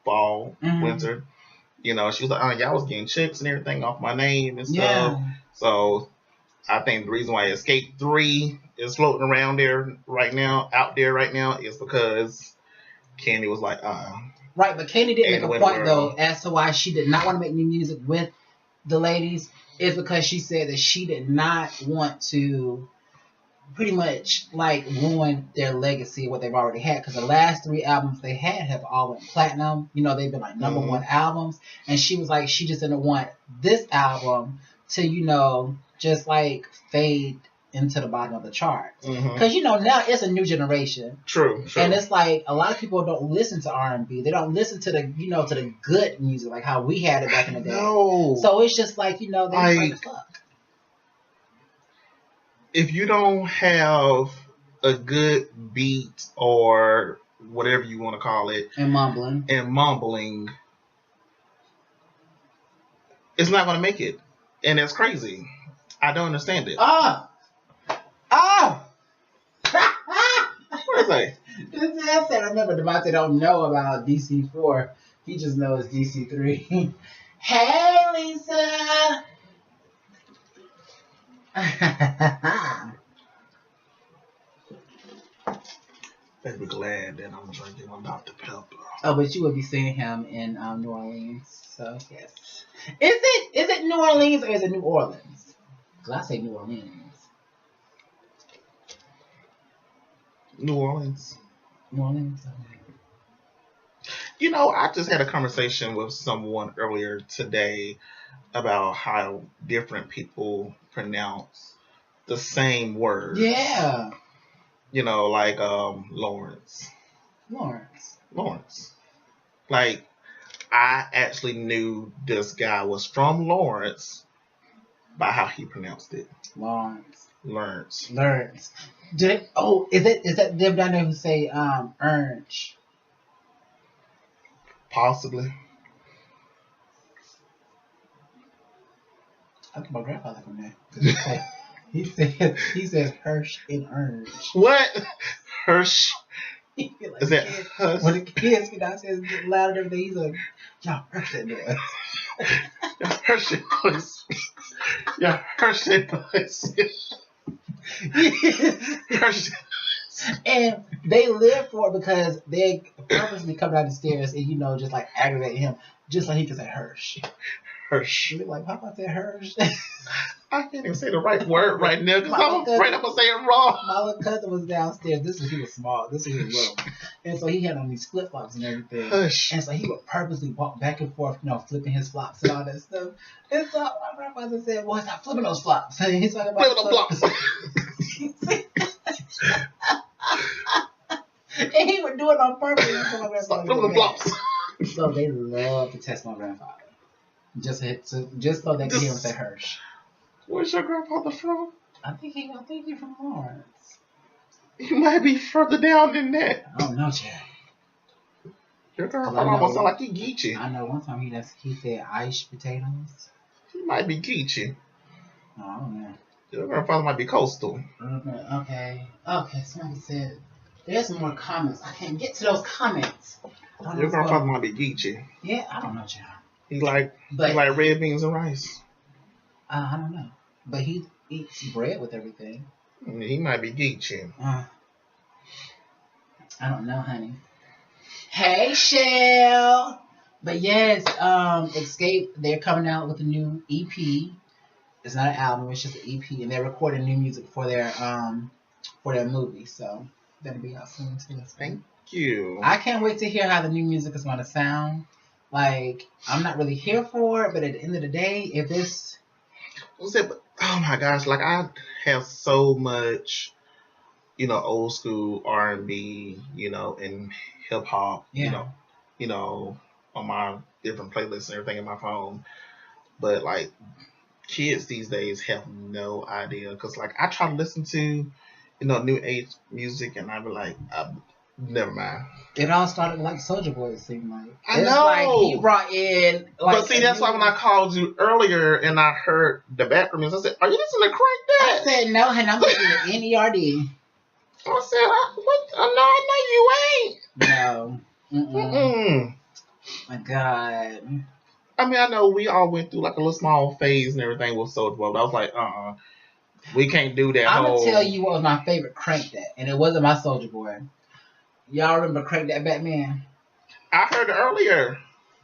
fall, winter, she was like, y'all was getting checks and everything off my name and stuff. Yeah. So I think the reason why Escape 3 is floating around out there right now, is because Candy was like, Right, but Candy did make a Anyway, point though as to why she did not want to make new music with the ladies. Is because she said that she did not want to pretty much like ruin their legacy, what they've already had. Because the last 3 albums they had have all went platinum. They've been like number 1 albums. And she was like, she just didn't want this album to, just like fade into the bottom of the charts. Because, now it's a new generation. True. And it's like a lot of people don't listen to R&B. They don't listen to the, to the good music, like how we had it back in the day. No. So it's just like, they're like, fuck. If you don't have a good beat or whatever you want to call it, And mumbling, it's not going to make it. And it's crazy. I don't understand it. Oh! What is that? This man said, remember, Devontae don't know about DC4. He just knows DC3. Hey, Lisa! Better be glad that I'm drinking my Dr. Pepper. Oh, but you will be seeing him in New Orleans. So, yes. Is it New Orleans or is it New Orleans? Because I say New Orleans. New Orleans. New Orleans? Okay. You know, I just had a conversation with someone earlier today about how different people pronounce the same word. Yeah. You know, like Lawrence. Like, I actually knew this guy was from Lawrence by how he pronounced it. Lawrence. Is that them down there who say Ernst? Possibly. I think my grandfather from there. He says Hirsch and Ernst. What? Hirsch? Like, Is that Hush? when the kids get downstairs and get loud and everything, he's like, y'all Hirsch that noise. Y'all Hirsch that noise. Y'all Hirsch that noise. Hirsch. And they live for it because they purposely come down the stairs and, just like aggravate him, just like he can say Hirsch. Hirsch. You're like, Papa said Hirsch. I can't even say the right word right now because I'm afraid I'm going to say it wrong. My little cousin was downstairs. He was small. This was his little. And so he had on these flip flops and everything. Hush. And so he would purposely walk back and forth, flipping his flops and all that stuff. And so my grandfather said, "Well, stop flipping those flops." And he's talking about Flipping those flops. And he would do it on purpose. Stop flipping the flops. So they love to test my grandfather. Just so they can hear him say Hirsch. Where's your grandfather from? I think he's from Lawrence. He might be further down than that. I don't know, Chad. Your grandfather almost sound like he Geechee. I know one time he said ice potatoes. He might be Geechee. Oh, I don't know. Your grandfather might be coastal. Okay. Somebody said there's some more comments. I can't get to those comments. Your grandfather might be Geechee. Yeah, I don't know, Chad. He like red beans and rice. I don't know. But he eats bread with everything. He might be Geechee. I don't know, honey. Hey, Shell. But yes, Escape, they're coming out with a new EP. It's not an album, it's just an EP. And they're recording new music for their movie. So that'll be out soon too. Thank you. I can't wait to hear how the new music is going to sound. Like, I'm not really here for it, but at the end of the day, if this... Oh my gosh, like I have so much, old school R&B, and hip hop, on my different playlists and everything in my phone. But like kids these days have no idea because like I try to listen to, new age music and I be like, never mind. It all started like Soulja Boy, it seemed like. I know. Like he brought in. Like, but see, that's why when I called you earlier and I heard the background music, I said, "Are you listening to Crank That?" I said, "No, honey, I'm listening to NERD." I said, "What? No, I know you ain't." No. Mm-mm. My God. I mean, I know we all went through like a little small phase and everything with Soulja Boy, but I was like, we can't do that. I'm gonna tell you what was my favorite Crank That, and it wasn't my Soulja Boy. Y'all remember Crank That Batman? I heard it earlier.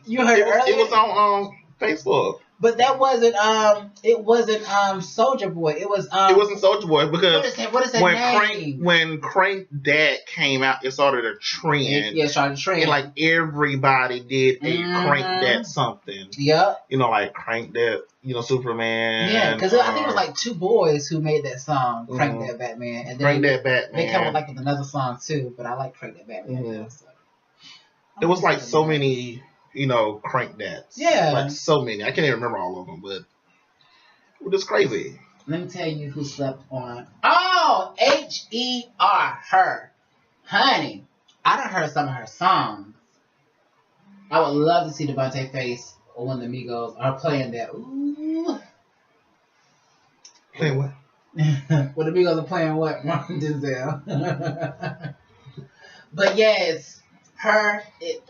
You heard it earlier? It was on Facebook. But that wasn't Soulja Boy. It was it wasn't Soulja Boy because what is that name? When Crank That came out, it started a trend. Yeah, it started a trend. And like everybody did a Crank That something. Yeah. Like Crank That, Superman. Yeah, because I think it was like two boys who made that song, Crank That Batman. And then Crank That Batman. They came up with another song too, but I like Crank That Batman. Mm-hmm. So. It was like so many, Crank That's. Yeah. Like so many. I can't even remember all of them, but it was just crazy. Let me tell you who slept on. Oh, H.E.R. Her. Honey, I done heard some of her songs. I would love to see Devontae face or one of the Migos are playing that. Ooh. Playing what? Well, the Migos are playing what? Denzel. But yes,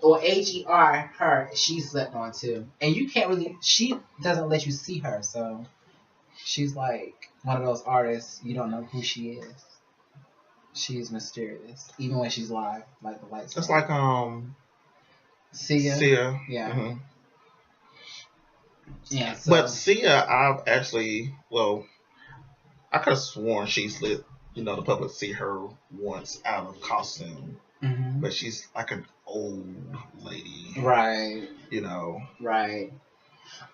or H.E.R. Her, she slept on too. And you can't really, she doesn't let you see her, so she's like one of those artists, you don't know who she is. She's mysterious, even when she's live, like the lights. It's like Sia. Yeah. Mm-hmm. Yeah. So. But Sia, I've actually, I could have sworn she's let the public see her once out of costume, but she's like an old lady, right? Right.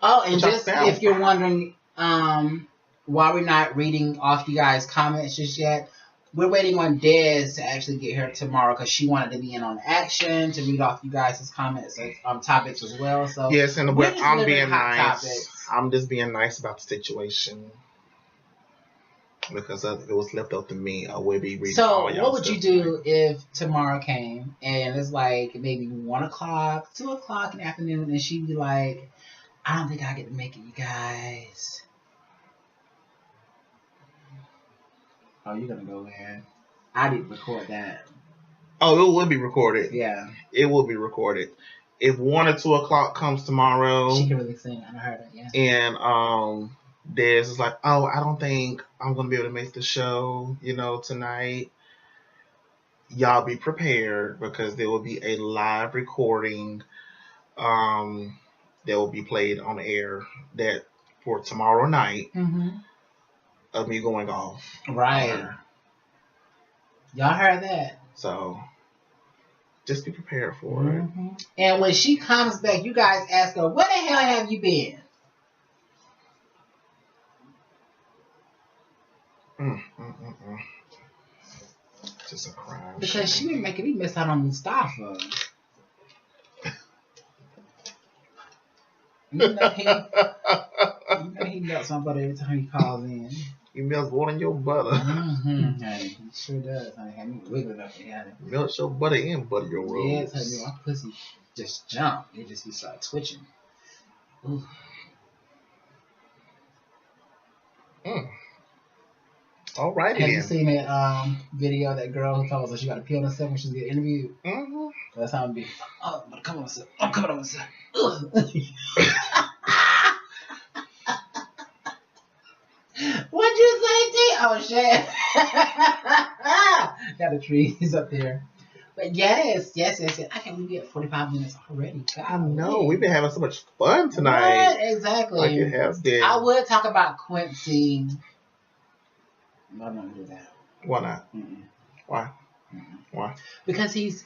Oh, and just if you're wondering, why we're not reading off you guys' comments just yet. We're waiting on Des to actually get here tomorrow because she wanted to be in on action to read off you guys' comments and topics as well. So yes, and I'm being nice. Topics. I'm just being nice about the situation because if it was left up to me, I would be reading. So what would you do if tomorrow came and it's like maybe 1 o'clock, 2 o'clock in the afternoon, and she'd be like, "I don't think I get to make it, you guys." Oh, you're gonna go in. I didn't record that. Oh, it will be recorded. Yeah. It will be recorded. If 1 or 2 o'clock comes tomorrow. She can really sing. I heard it, yeah. And Des is like, "Oh, I don't think I'm gonna be able to make the show, tonight." Y'all be prepared because there will be a live recording that will be played on air that for tomorrow night. Of me going off. Right. Y'all heard that. So, just be prepared for it. And when she comes back, you guys ask her, "Where the hell have you been?" Just a crime. Because she been making me miss out on Mustafa. You know he melts my butter every time he calls in. He melts water in your butter. Honey, he sure does. Honey, had me wiggling up there. Melts your butter and butter your rolls. Yes, honey, my pussy just jumped. It just started twitching. Ooh. All right. Have you seen that video of that girl who told us she got to pee on herself when she was getting interviewed? That's how it be. Oh, I'm coming on myself. I'm coming on myself. What'd you say, T? Oh, shit. Got the trees up there. But yes. I can't believe we at 45 minutes already. God, I know. We've been having so much fun tonight. What? Exactly. Like it has been. I would talk about Quincy. But I'm not going to do that. Why not? Mm-mm. Why? Mm-mm. Why? Because he's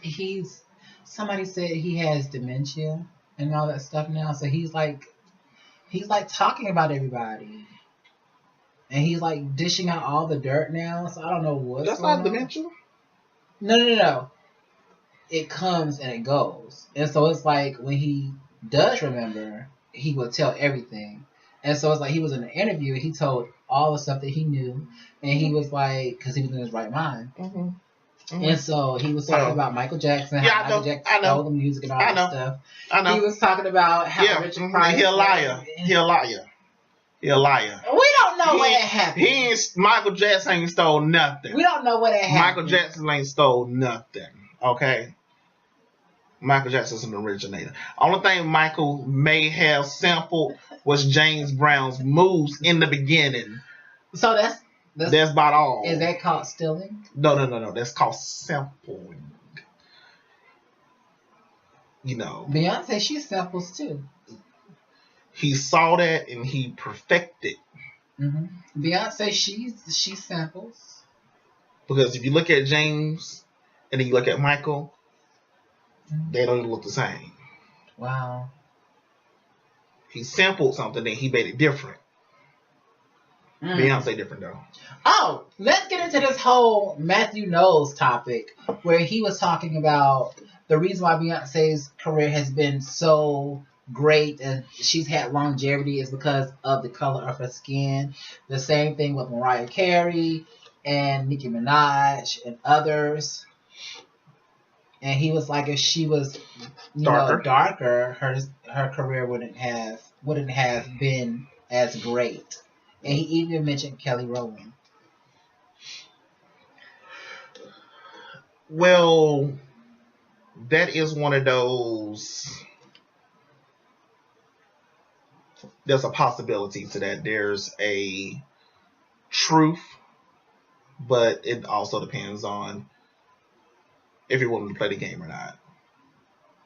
somebody said he has dementia and all that stuff now. So he's like talking about everybody. And he's like dishing out all the dirt now. So I don't know what's That's going not on. dementia. No. It comes and it goes. And so it's like when he does remember, he will tell everything. And so it's like he was in an interview and he told all the stuff that he knew. And he was like, because he was in his right mind. And so he was talking about Michael Jackson, how Michael Jackson stole the music and all that stuff. I know. He was talking about how Richard Pryor. He a liar. He a liar. We don't know what happened. Michael Jackson ain't stole nothing. We don't know what happened. Michael Jackson ain't stole nothing. Okay? Michael Jackson's an originator. Only thing Michael may have sampled was James Brown's moves in the beginning. So that's about all. Is that called stealing? No. That's called sampling. Beyonce, she samples too. He saw that and he perfected. Beyonce, she samples. Because if you look at James and then you look at Michael, they don't even look the same. Wow. He sampled something and he made it different. Beyonce different though. Oh, let's get into this whole Matthew Knowles topic where he was talking about the reason why Beyonce's career has been so great and she's had longevity is because of the color of her skin. The same thing with Mariah Carey and Nicki Minaj and others. And he was like, if she was, darker, her career wouldn't have been as great. And he even mentioned Kelly Rowland. Well, that is one of those. There's a possibility to that. There's a truth, but it also depends on if you're willing to play the game or not.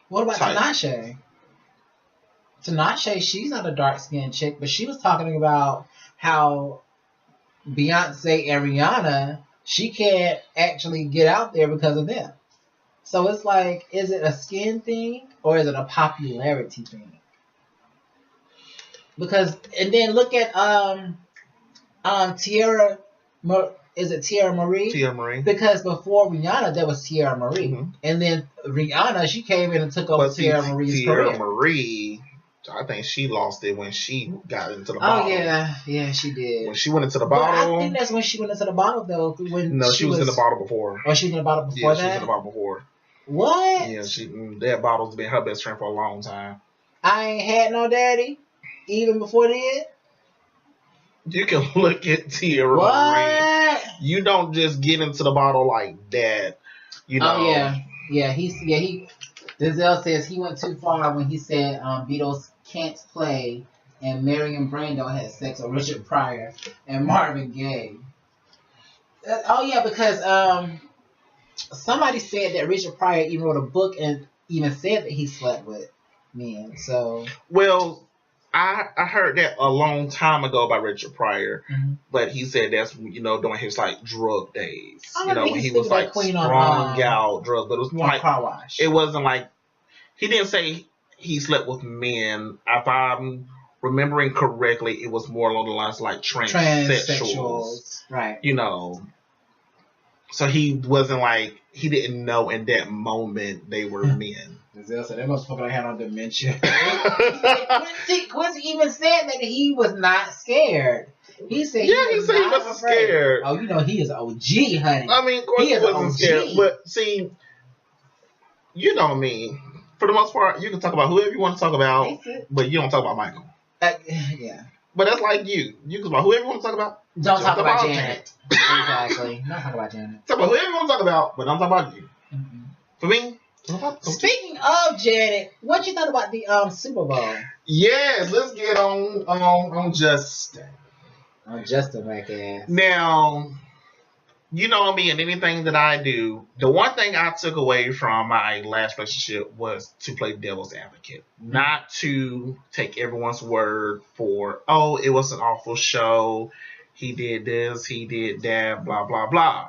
What about Tinashe? Tinashe, she's not a dark-skinned chick, but she was talking about how Beyonce and Rihanna, she can't actually get out there because of them. So it's like, is it a skin thing or is it a popularity thing? Because, and then look at Tierra, is it Tierra Marie? Tierra Marie. Because before Rihanna, there was Tierra Marie. Mm-hmm. And then Rihanna, she came in and took over Tierra Marie's career. Tierra Marie, I think she lost it when she got into the bottle. Oh, yeah, she did. When she went into the bottle. I think that's when she went into the bottle, though. No, she was in the bottle before. Oh, she was in the bottle before that? Yeah, she was in the bottle before. What? Yeah, that bottle's been her best friend for a long time. I ain't had no daddy, even before then. You can look at Tierra Marie. You don't just get into the bottle like that. You know. Oh, yeah. Denzel says he went too far when he said Beatles can't play and Marion Brando had sex with Richard Pryor and Marvin Gaye. Because somebody said that Richard Pryor even wrote a book and even said that he slept with men. So, well, I heard that a long time ago about Richard Pryor, but he said that's during his like drug days. When he was like strung out drugs, but it was more like car wash. It wasn't like he didn't say he slept with men. If I'm remembering correctly, it was more along the lines of like transsexuals, right? So he wasn't like he didn't know in that moment they were men. Denzel said, that motherfucker had on dementia. Quincy even said that he was not scared. He said he wasn't scared. Oh, he is OG, honey. I mean, of course he wasn't scared. But see, you know me. For the most part, you can talk about whoever you want to talk about, but you don't talk about Michael. Yeah. But that's like you. You can talk about whoever you want to talk about. Don't talk about Janet. Exactly. Don't talk about Janet. Talk about whoever you want to talk about, but don't talk about you. Mm-hmm. For me. Speaking of Janet, what you thought about the Super Bowl? Yes, let's get on Justin. On Justin, right ass. Now, you know me and anything that I do. The one thing I took away from my last relationship was to play devil's advocate, not to take everyone's word for it was an awful show. He did this, he did that, blah blah blah.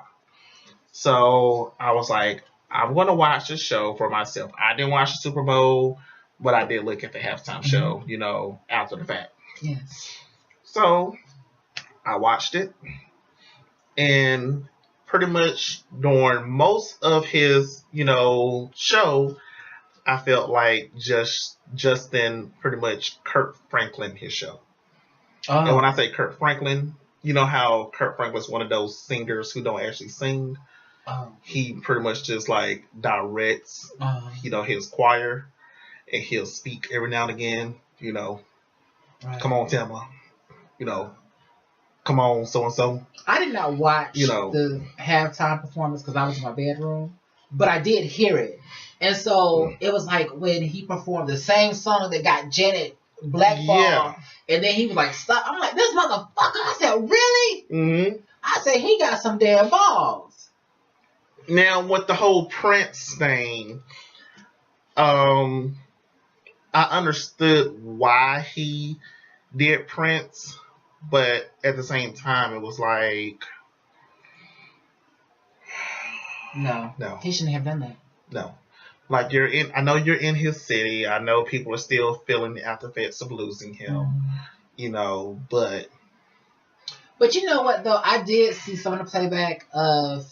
So I was like, I'm going to watch the show for myself. I didn't watch the Super Bowl, but I did look at the halftime show, after the fact. Yes. So I watched it, and pretty much during most of his, show, I felt like Justin pretty much Kirk Franklin his show. Oh. And when I say Kirk Franklin, you know how Kirk Franklin's one of those singers who don't actually sing. He pretty much just like directs, his choir, and he'll speak every now and again. Right. Come on, Thelma. Come on, so and so. I did not watch the halftime performance because I was in my bedroom, but I did hear it, and so it was like when he performed the same song that got Janet blackballed, and then he was like, "Stop!" I'm like, "This motherfucker!" I said, "Really?" Mm-hmm. I said, "He got some damn balls." Now, with the whole Prince thing, I understood why he did Prince, but at the same time, it was like... No. He shouldn't have done that. No. Like, I know you're in his city. I know people are still feeling the after effects of losing him, but... But you know what, though? I did see some of the playback of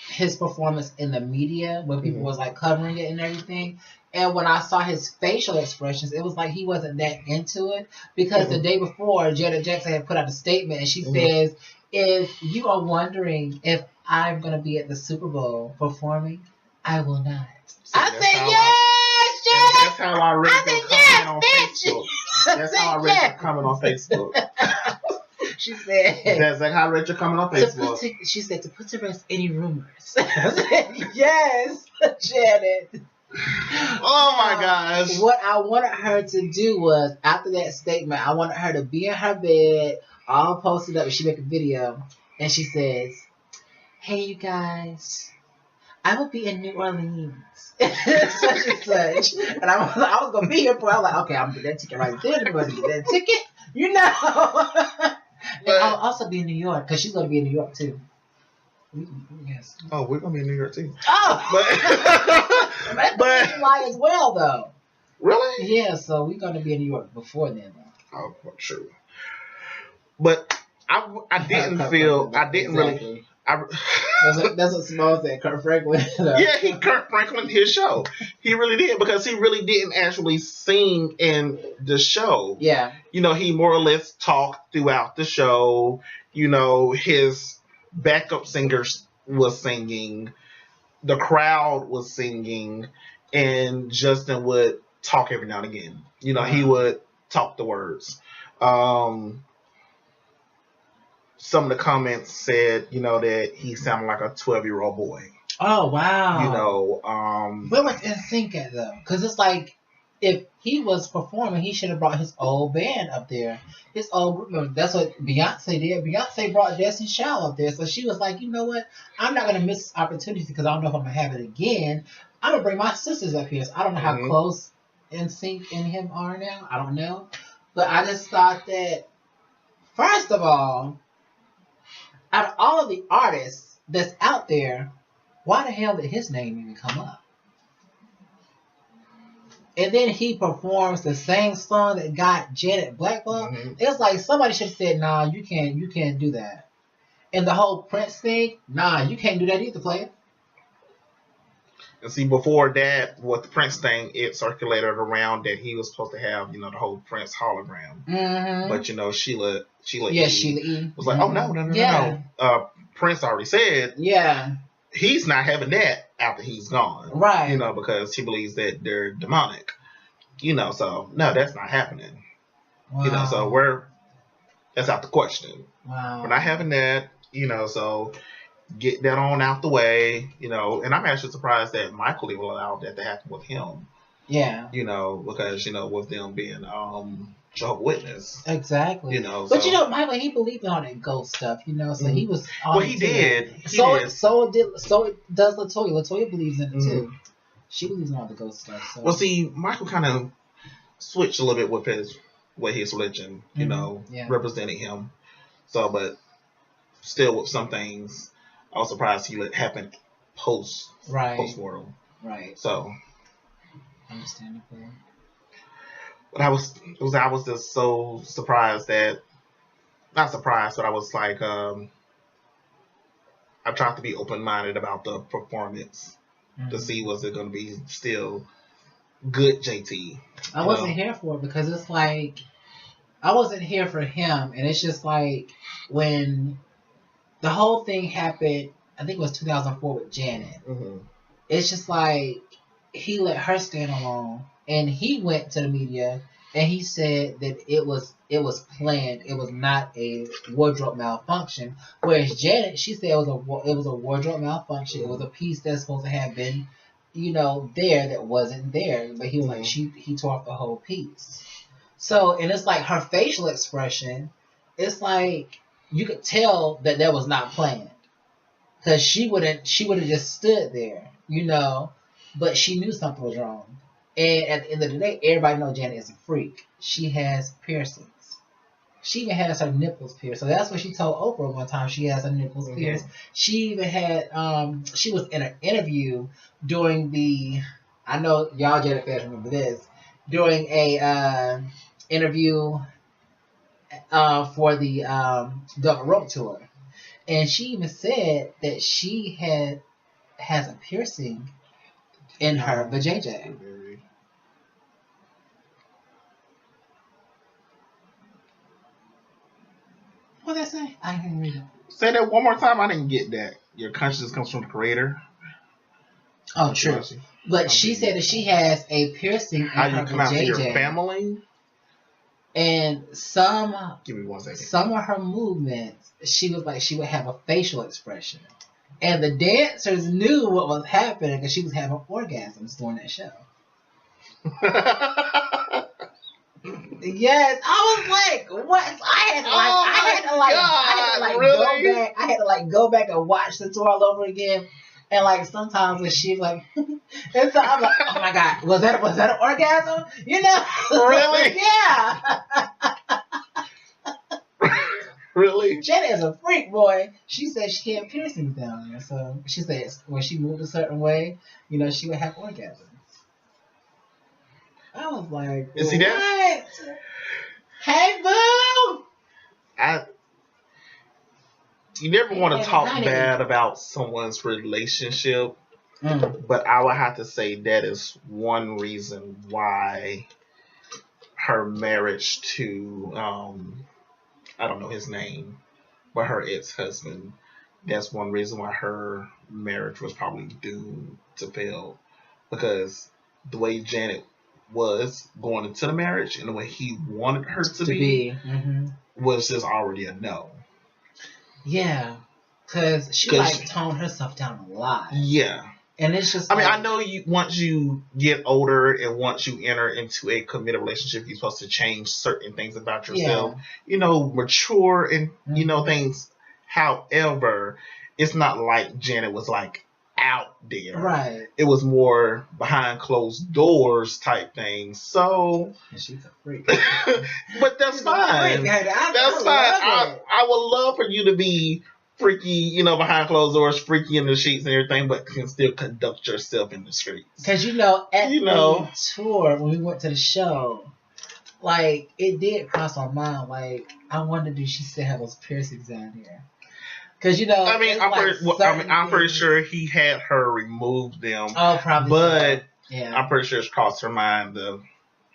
his performance in the media when people was like covering it and everything. And when I saw his facial expressions, it was like he wasn't that into it because the day before, Janet Jackson had put out a statement and she says, "If you are wondering if I'm going to be at the Super Bowl performing, I will not." I said, "Yes, Janet." That's how I read the comment on bitch. Facebook. That's how I read the comment on Facebook. She said, "That's like how I read your comment on Facebook." She said, "To put to rest any rumors." I said, "Yes, Janet." Oh my gosh. What I wanted her to do was, after that statement, I wanted her to be in her bed, all posted up, and she make a video, and she says, "Hey, you guys, I will be in New Orleans." Such and such. And I was going to be here for it. I was like, okay, I'm going to get that ticket right there. I'm going to get that ticket, you know. And I'll also be in New York, because she's going to be in New York, too. Yes. Oh, we're going to be in New York, too. Oh! But July as well, though. Really? Yeah, so we're going to be in New York before then, though. Oh, well, true. But I didn't feel, I didn't really. That's what Simone said, Kurt Franklin. Yeah, Kurt Franklin his show. He really did, because he really didn't actually sing in the show. Yeah. You know, he more or less talked throughout the show. You know, his backup singers was singing. The crowd was singing. And Justin would talk every now and again. You know, he would talk the words. Some of the comments said, you know, that he sounded like a 12-year-old boy. Oh, wow. You know, where was NSYNC at, though? Because it's like, if he was performing, he should have brought his old band up there. His old group. That's what Beyonce did. Beyonce brought Destiny Child up there. So she was like, you know what? I'm not going to miss this opportunity because I don't know if I'm going to have it again. I'm going to bring my sisters up here. So I don't know how close NSYNC and him are now. I don't know. But I just thought that, first of all, out of all of the artists that's out there, why the hell did his name even come up? And then he performs the same song that got Janet blackballed. It's like somebody should have said, "Nah, you can't do that." And the whole Prince thing, nah, you can't do that either, player. And see, before that, with the Prince thing, it circulated around that he was supposed to have, you know, the whole Prince hologram. But, you know, Sheila E. was like, oh, no. Prince already said he's not having that after he's gone. Right. You know, because he believes that they're demonic. You know, so, no, that's not happening. Wow. You know, so that's out the question. Wow. We're not having that, you know, so get that on out the way, you know. And I'm actually surprised that Michael even allowed that to happen with him. Yeah. You know, because, you know, with them being Jehovah's Witness. Exactly. You know, but you know, Michael, he believed in all that ghost stuff, you know, so he was on he did. So does Latoya. Latoya believes in it too. She believes in all the ghost stuff. So. Well, see, Michael kind of switched a little bit with his religion, you know, representing him. So, but still with some things, I was surprised he let it happen post-mortem. Right. So. Understandable. But I was just so surprised that, not surprised, but I was like, I tried to be open-minded about the performance to see was it going to be still good JT. I wasn't here for it because it's like, I wasn't here for him, and it's just like when the whole thing happened, I think it was 2004 with Janet. It's just like he let her stand alone, and he went to the media and he said that it was planned. It was not a wardrobe malfunction. Whereas Janet, she said it was a wardrobe malfunction. It was a piece that's supposed to have been, you know, there that wasn't there. But he was like, he tore up the whole piece. So, and it's like her facial expression, it's like you could tell that was not planned. Because she would have just stood there, you know, but she knew something was wrong. And at the end of the day, everybody knows Janet is a freak. She has piercings. She even has her nipples pierced. So that's what she told Oprah one time. She has her nipples pierced. She even had, she was in an interview during I know y'all Janet fans remember this, during a interview for the Rope Tour. And she even said that she has a piercing in her vajayjay. What did I say? I didn't read it. Say that one more time. I didn't get that. Your consciousness comes from the creator. Oh, true. But she said that she has a piercing in How her you come out to your vajayjay. family? And Give me 1 second. some of her movements, she was like she would have a facial expression. And the dancers knew what was happening because she was having orgasms during that show. Yes, I was like, what? I had to go back and watch the tour all over again. And like sometimes when she like, and so I'm like, oh my god, was that an orgasm? You know? Really? Yeah. Really? Janet is a freak, boy. She said she had piercings down there, so she said when she moved a certain way, you know, she would have orgasms. I was like, You see that? What? Hey, boo! You never want to talk honey. bad about someone's relationship, but I would have to say that is one reason why her marriage to I don't know his name, but her ex-husband, that's one reason why her marriage was probably doomed to fail, because the way Janet was going into the marriage and the way he wanted her to be was just already a no. Yeah, because she like toned herself down a lot. Yeah. And it's just I mean, I know once you get older and once you enter into a committed relationship, you're supposed to change certain things about yourself, you know, mature and, you know, things. However, it's not like Janet was like out there. Right. It was more behind closed doors type thing. So. And she's a freak. But that's fine. That's fine. I would love for you to be freaky, you know, behind closed doors, freaky in the sheets and everything, but can still conduct yourself in the streets. Because, you know, at the tour, when we went to the show, like, it did cross our mind, like, I wonder, do she still have those piercings down here? Because, you know, I mean, I'm pretty sure he had her remove them. Oh, probably. But so. Yeah. I'm pretty sure it's crossed her mind to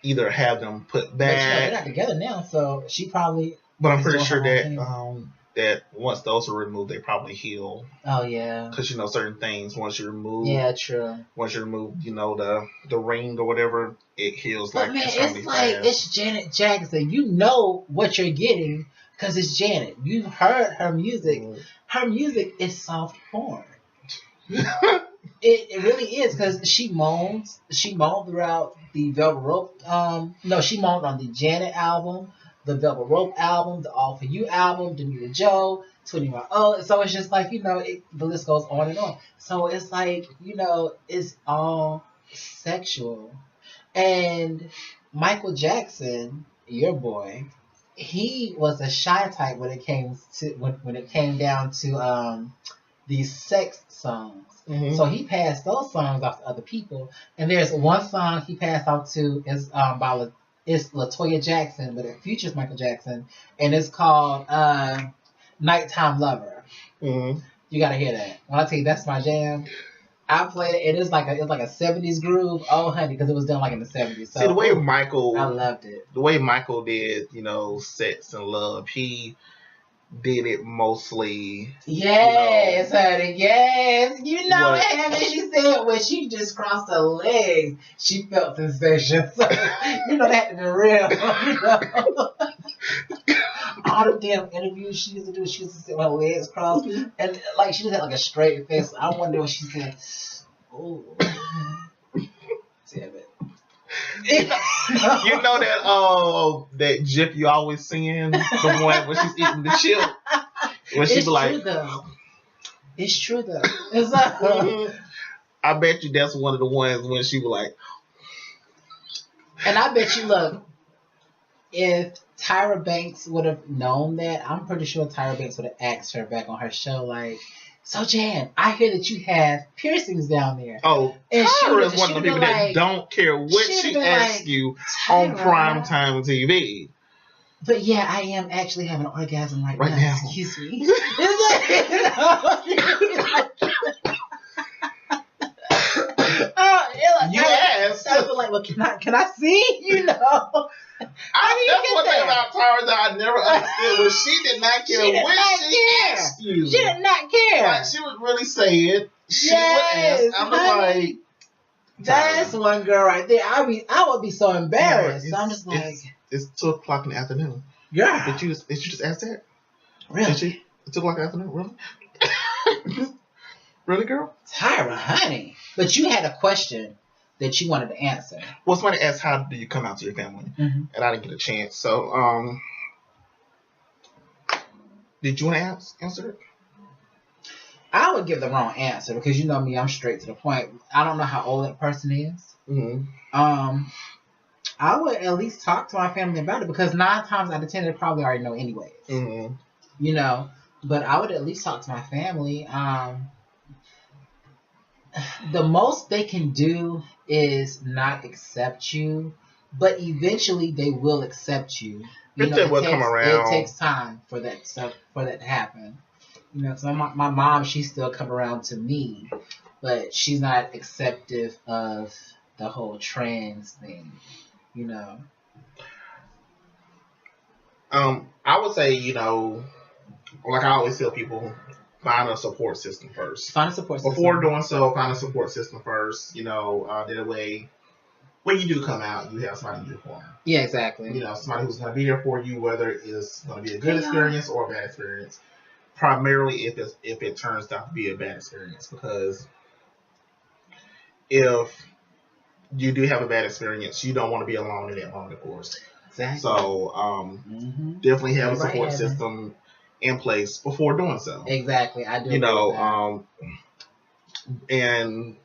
either have them put back. But, you know, they're not together now, so she probably. But I'm pretty sure that once those are removed, they probably heal. Oh yeah. Because you know certain things once you remove. Yeah, true. Once you remove, you know, the ring or whatever, it heals. But like man, it's like fast. It's Janet Jackson. You know what you're getting because it's Janet. You've heard her music. Her music is soft porn. It really is because she moans. She moaned throughout the Velvet Rope. No, she moaned on the Janet album, the Velvet Rope album, the All For You album, Danita Joe, 21 Oh. So it's just like, you know, the list goes on and on. So it's like, you know, it's all sexual. And Michael Jackson, your boy, he was a shy type when it came down to these sex songs. Mm-hmm. So he passed those songs off to other people. And there's one song he passed off to is by LaToya Jackson, but it features Michael Jackson, and it's called Nighttime Lover. Mm-hmm. You gotta hear that. When I tell you that's my jam, I played it. It's like a 70s groove. Oh honey, because it was done like in the 70s. So, see the way Michael, I loved it. The way Michael did, you know, Sex and Love, he did it mostly. Yes, honey. Yes, you know what happened. She said when she just crossed her legs, she felt sensation. So you know that had to be real. You know? All the damn interviews she used to do, she used to sit with her legs crossed, and like she just had like a straight face. I wonder what she said. Oh, damn it. You know that GIF you always seeing, the one when she's eating the chip, when she's like, it's true though. It's like, I bet you that's one of the ones when she was like, and I bet you look, if Tyra Banks would have known that, I'm pretty sure Tyra Banks would have asked her back on her show like, so Jan, I hear that you have piercings down there. Oh, and Tyra is one of the people that don't care what she asks you on primetime TV. But yeah, I am actually having an orgasm right Right now. now. Excuse me. It's like, You asked. I feel like, well, can I see? You know. That's one thing about Tara that I never understood was she did not care She did when not she care. asked you. She did not care. Like, she would really say it. She Yes, would ask. I'm just honey. like, That's one girl right there. I would be so embarrassed. Tara, I'm just like, it's 2:00 in the afternoon. yeah, Did you just ask that? really, Did you? It's 2:00 in the afternoon. Really? Really, girl? Tyra, honey. But you had a question that you wanted to answer. Well, somebody asked, how do you come out to your family? Mm-hmm. And I didn't get a chance. So, did you want to answer it? I would give the wrong answer because you know me, I'm straight to the point. I don't know how old that person is. Mm-hmm. I would at least talk to my family about it because 9 times out of 10 they probably already know anyways. Mm-hmm. You know, but I would at least talk to my family. The most they can do is not accept you, but eventually they will accept you. It takes time for that stuff to happen. You know, so my mom, she still come around to me, but she's not acceptive of the whole trans thing. You know. I would say, like I always tell people, find a support system first. Find a support system. Before doing so, find a support system first. That way, when you do come out, you have somebody to do it for. Yeah, exactly. Somebody who's going to be there for you, whether it's going to be a good experience or a bad experience. Primarily, if it turns out to be a bad experience, because if you do have a bad experience, you don't want to be alone in that moment, of course. Exactly. So, definitely have a support system in place before doing so. Exactly, I do. And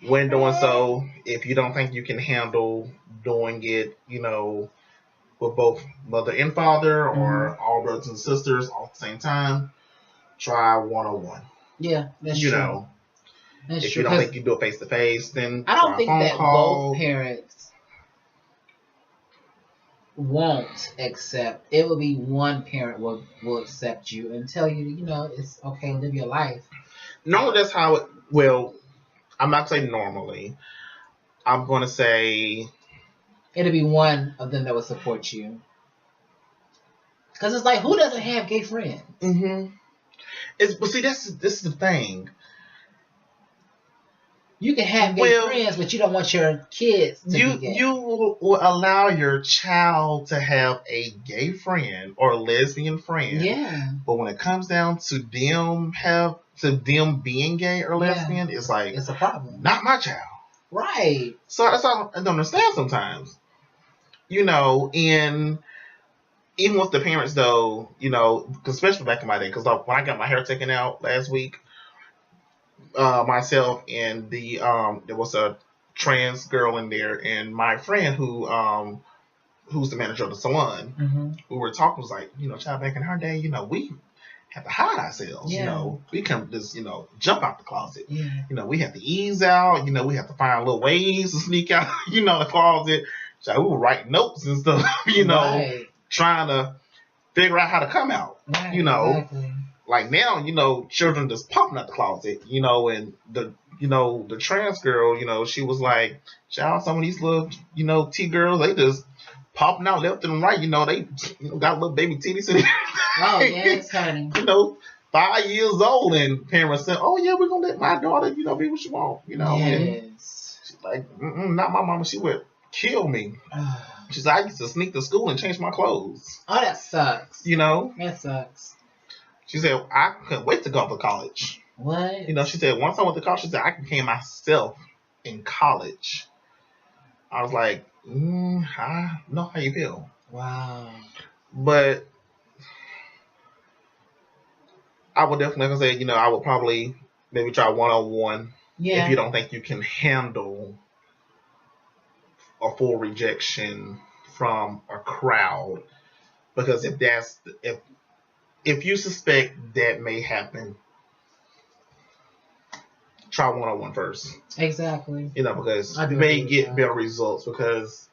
when doing so, if you don't think you can handle doing it, with both mother and father or all brothers and sisters all at the same time, try one-on-one. Yeah, that's true. If you don't think you can do it face to face, then I don't think try a phone that call. both parents won't accept. It will be one parent will accept you and tell you, it's okay, live your life. Normally, that's how it. Well, I'm not saying normally. I'm going to say it'll be one of them that will support you. Because it's like, who doesn't have gay friends? Mm-hmm. But see, this is the thing. You can have gay friends, but you don't want your kids to be gay. You will allow your child to have a gay friend or a lesbian friend. Yeah. But when it comes down to them being gay or lesbian, it's like, it's a problem. Not my child. Right. So that's all I don't understand sometimes. And even with the parents though, especially back in my day, because when I got my hair taken out last week, myself and there was a trans girl in there, and my friend who's the manager of the salon, we were talking, was like, child, back in our day, we had to hide ourselves. We couldn't just jump out the closet. We had to ease out. We had to find little ways to sneak out the closet. So we were writing notes and stuff, right. trying to figure out how to come out. Right, exactly. Like now, children just popping out the closet, and the trans girl, she was like, child, some of these little, T girls, they just popping out left and right, they got little baby titties in there. Oh, yes, honey. 5 years old, and parents said, oh yeah, we're gonna let my daughter, be what she want, Yes. And she's like, not my mama, she would kill me. She's like, I used to sneak to school and change my clothes. Oh, that sucks. That sucks. She said, I couldn't wait to go to college. What? She said, once I went to college, she said, I became myself in college. I was like, I know how you feel. Wow. But I would definitely say, I would probably maybe try one-on-one. Yeah. If you don't think you can handle a full rejection from a crowd. Because if you suspect that may happen, try one-on-one first. Exactly. Because you may get better results, because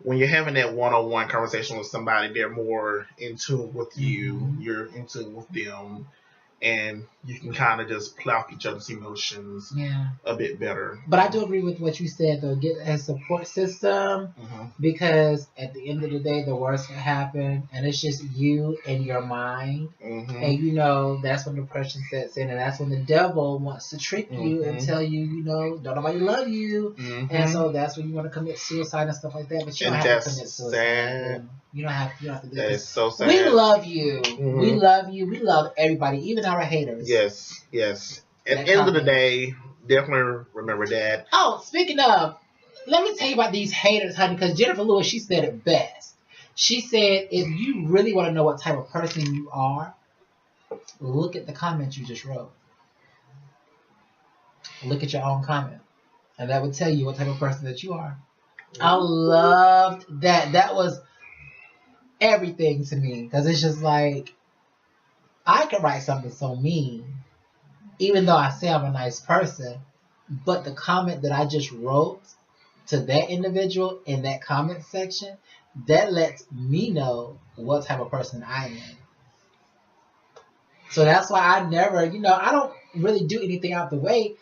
when you're having that one-on-one conversation with somebody, they're more in tune with you. You're in tune with them. And you can kind of just play off each other's emotions a bit better. But I do agree with what you said, though. Get a support system because at the end of the day, the worst can happen, and it's just you and your mind. And you know that's when depression sets in, and that's when the devil wants to trick you and tell you, you know, don't nobody love you, and so that's when you want to commit suicide and stuff like that. But you don't have to commit suicide. Sad. You don't have to do that. This. Is so sad. We love you. We love you. We love everybody, even our haters. Yes. At the end of the day, definitely remember that. Oh, speaking of, let me tell you about these haters, honey, because Jennifer Lewis, she said it best. She said, if you really want to know what type of person you are, look at the comments you just wrote. Look at your own comment. And that would tell you what type of person that you are. I loved that. That was everything to me. Because it's just like, I could write something so mean, even though I say I'm a nice person, but the comment that I just wrote to that individual in that comment section, that lets me know what type of person I am. So that's why I never, you know, I don't really do anything out the way.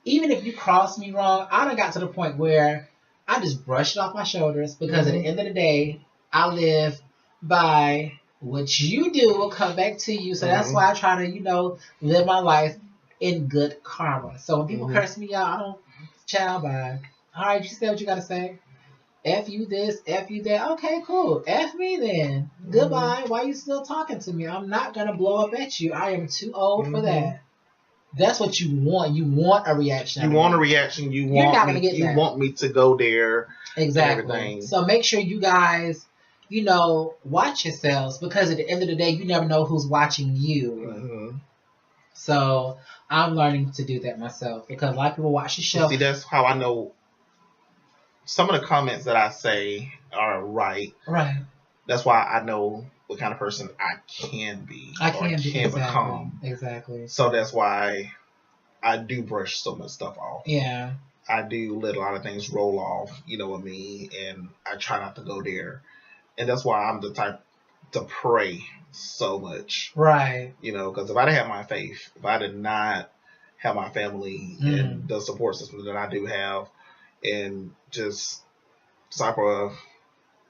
Even if you cross me wrong, I done got to the point where I just brush it off my shoulders because at the end of the day, I live by what you do will come back to you. So that's why I try to, you know, live my life in good karma. So when people curse me out, I don't child by. All right, you say what you got to say. F you this, F you that. Okay, cool. F me then. Goodbye. Why you still talking to me? I'm not going to blow up at you. I am too old for that. That's what you want. You want a reaction. You want a reaction. You want me to go there. Exactly. So make sure you guys, you know, watch yourselves because at the end of the day, you never know who's watching you. So I'm learning to do that myself because a lot of people watch the show. See, that's how I know some of the comments that I say are right. Right. That's why I know what kind of person I can be. Become. Exactly. So that's why I do brush so much stuff off. Yeah. I do let a lot of things roll off, you know what I mean? And I try not to go there. And that's why I'm the type to pray so much. Right. You know, because if I didn't have my faith, if I did not have my family and the support system that I do have, and just type of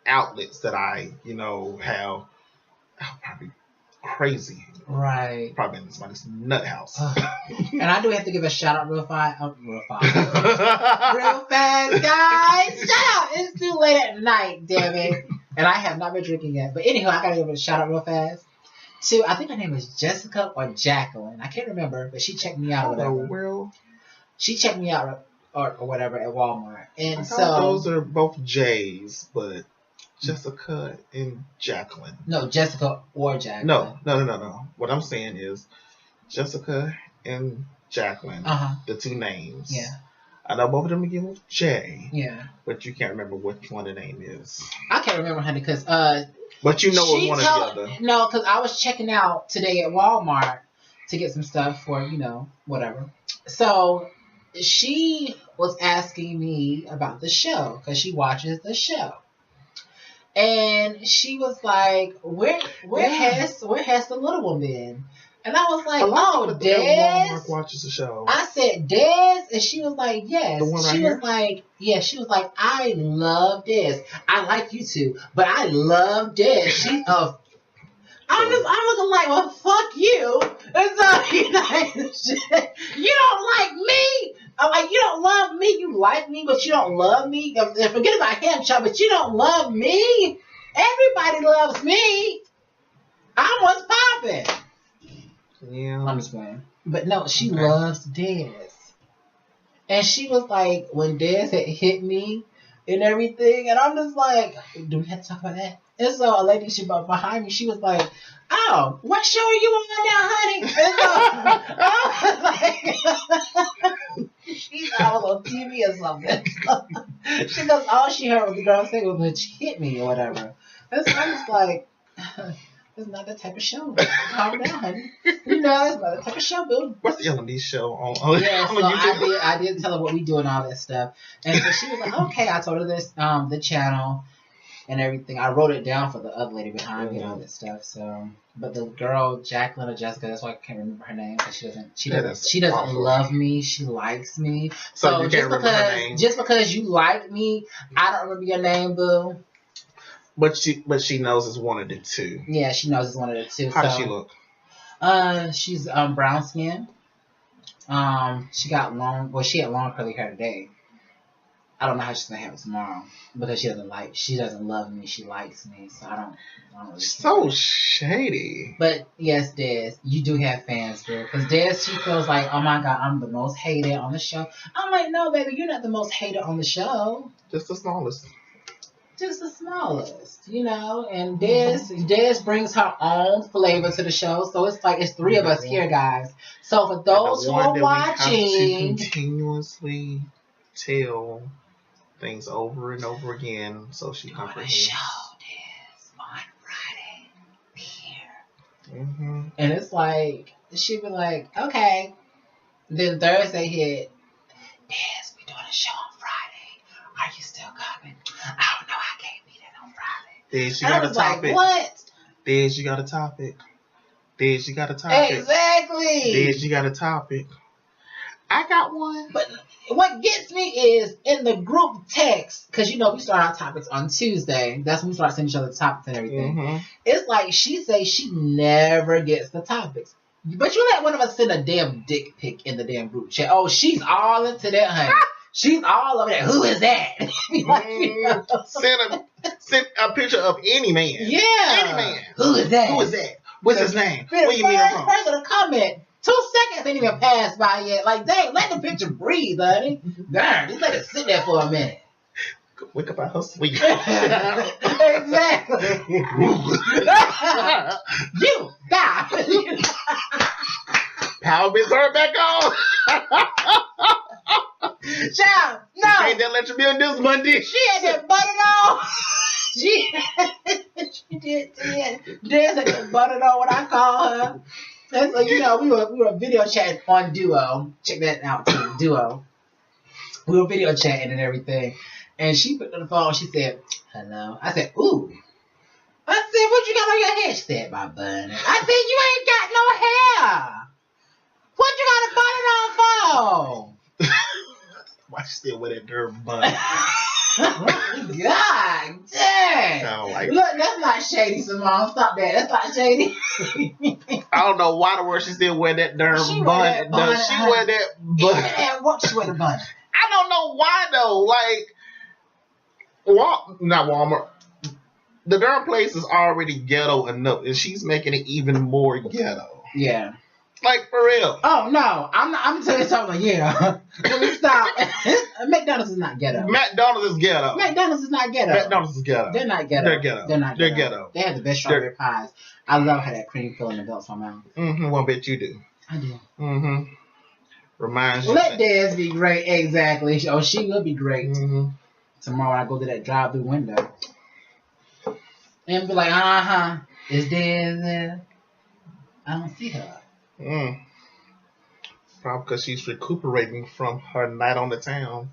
outlets that I, you know, have, I'll probably crazy. Right. Probably in somebody's nut house. And I do have to give a shout out real fast. Real fast, guys. Shout out. It's too late at night, damn it. And I have not been drinking yet. But anyhow, I got to give a shout out real fast to, I think her name is Jessica or Jacqueline. I can't remember, but she checked me out or whatever. She checked me out or whatever at Walmart. And so those are both J's, but Jessica and Jacqueline. No, Jessica or Jacqueline. No. What I'm saying is Jessica and Jacqueline. The two names. Yeah. I know both of them begin with J. Yeah. But you can't remember which one the name is. I can't remember, honey, because but you know it one or the other. No, because I was checking out today at Walmart to get some stuff for, you know, whatever. So she was asking me about the show because she watches the show. And she was like, "Where has the little one been?" And I was like, "Oh, Des." Watches the show. I said, "Des," and she was like, "Yes." The one right she here? was like, "Yeah." She was like, "I love Des. I like you too, but I love Des. She's a." I'm looking like, well, fuck you. And so you don't like me. I'm like, you don't love me. You like me, but you don't love me. Forget about him, child, but you don't love me. Everybody loves me. I'm what's popping. Yeah. I'm just playing. But no, she loves Des. And she was like, when Des had hit me and everything, and I'm just like, do we have to talk about that? And so a lady behind me, she was like, "Oh, what show are you on now, honey?" And so I was like, she thought I was on TV or something. She goes, all she heard was the girl say was when she hit me or whatever. And so I'm just like, It's not that type of show. Calm down, honey. You know, it's not that type of show, boo. What's the L&D show on Yeah, on so YouTube? I did tell her what we do and all that stuff. And so she was like, okay. I told her this, the channel and everything. I wrote it down for the other lady behind me and all that stuff. So, but the girl, Jacqueline or Jessica, that's why I can't remember her name because she doesn't awful. love me. She likes me. So you can't remember her name. Just because you like me, I don't remember your name, boo. But she knows it's one of the two. Yeah, she knows it's one of the two. How does she look? She's brown skin. She got she had long curly hair today. I don't know how she's gonna have it tomorrow because she doesn't love me. She likes me, so I don't really So care. shady. But yes, Des, you do have fans, girl. Because Des, she feels like, oh my God, I'm the most hated on the show. I'm like, no, baby, you're not the most hated on the show. Just the smallest. Just the smallest, you know. And Des brings her own flavor to the show, so it's like it's three of us here, guys. So for those who are watching, we have to continuously tell things over and over again, so she comprehends. Show Des on Friday. Be here. Mm-hmm. And it's like she'd be like, okay. Then Thursday hit. Des, we doing a show on Friday. Are you still coming? I don't know. I can't be there on Friday. Des, you And I got a was like, topic. what? Des, you got a topic. Des, you got a topic. Exactly. Des, you got a topic. I got one. But what gets me is in the group text, because you know we start our topics on Tuesday. That's when we start sending each other topics and everything. Mm-hmm. It's like she says she never gets the topics. But you let one of us send a damn dick pic in the damn group chat. Oh, she's all into that, honey. She's all over that. Who is that? Like, you know. Send a picture of any man. Yeah. Any man. Who is that? Who is that? What's his name? Be Where the you meet him first from? person to comment. 2 seconds ain't even passed by yet. Like, dang, let the picture breathe, honey. Darn, just let it sit there for a minute. Wake up out her sleep. Exactly. You stop. Power be turned back on. Child, no. Ain't that let you be on this Monday? She had that button on. She did. Des had that button on when I called her. And so, you know, we were video chatting on Duo. Check that out too, Duo. We were video chatting and everything. And she picked up the phone. She said, hello. I said, ooh. I said, what you got on your head? She said, my bun. I said, you ain't got no hair. What you got a button on for? Why she still with that dirt bun? God dang. Sound like Look, that's not shady, Simone. Stop that. That's not shady. I don't know why the word she still wear that darn She wear bun. that bun, Does she wear that bun? Even at work, she wear the bun. I don't know why though. Like, not Walmart. The darn place is already ghetto enough, and she's making it even more ghetto. Yeah. Like for real. Oh no, I'm telling you something. Yeah. Let me stop. McDonald's is not ghetto. McDonald's is ghetto. McDonald's is not ghetto. McDonald's is ghetto. They're not ghetto. They're ghetto. They're not They're ghetto. ghetto. They have the best strawberry pies. I love how that cream filling the belts on my mouth. Mm-hmm. One bet you do. I do. Mm-hmm. Reminds you. Let Des be great. Exactly. Oh, she will be great. Mm-hmm. Tomorrow I go to that drive-through window and be like, is Des there? I don't see her. Mm. Probably because she's recuperating from her night on the town.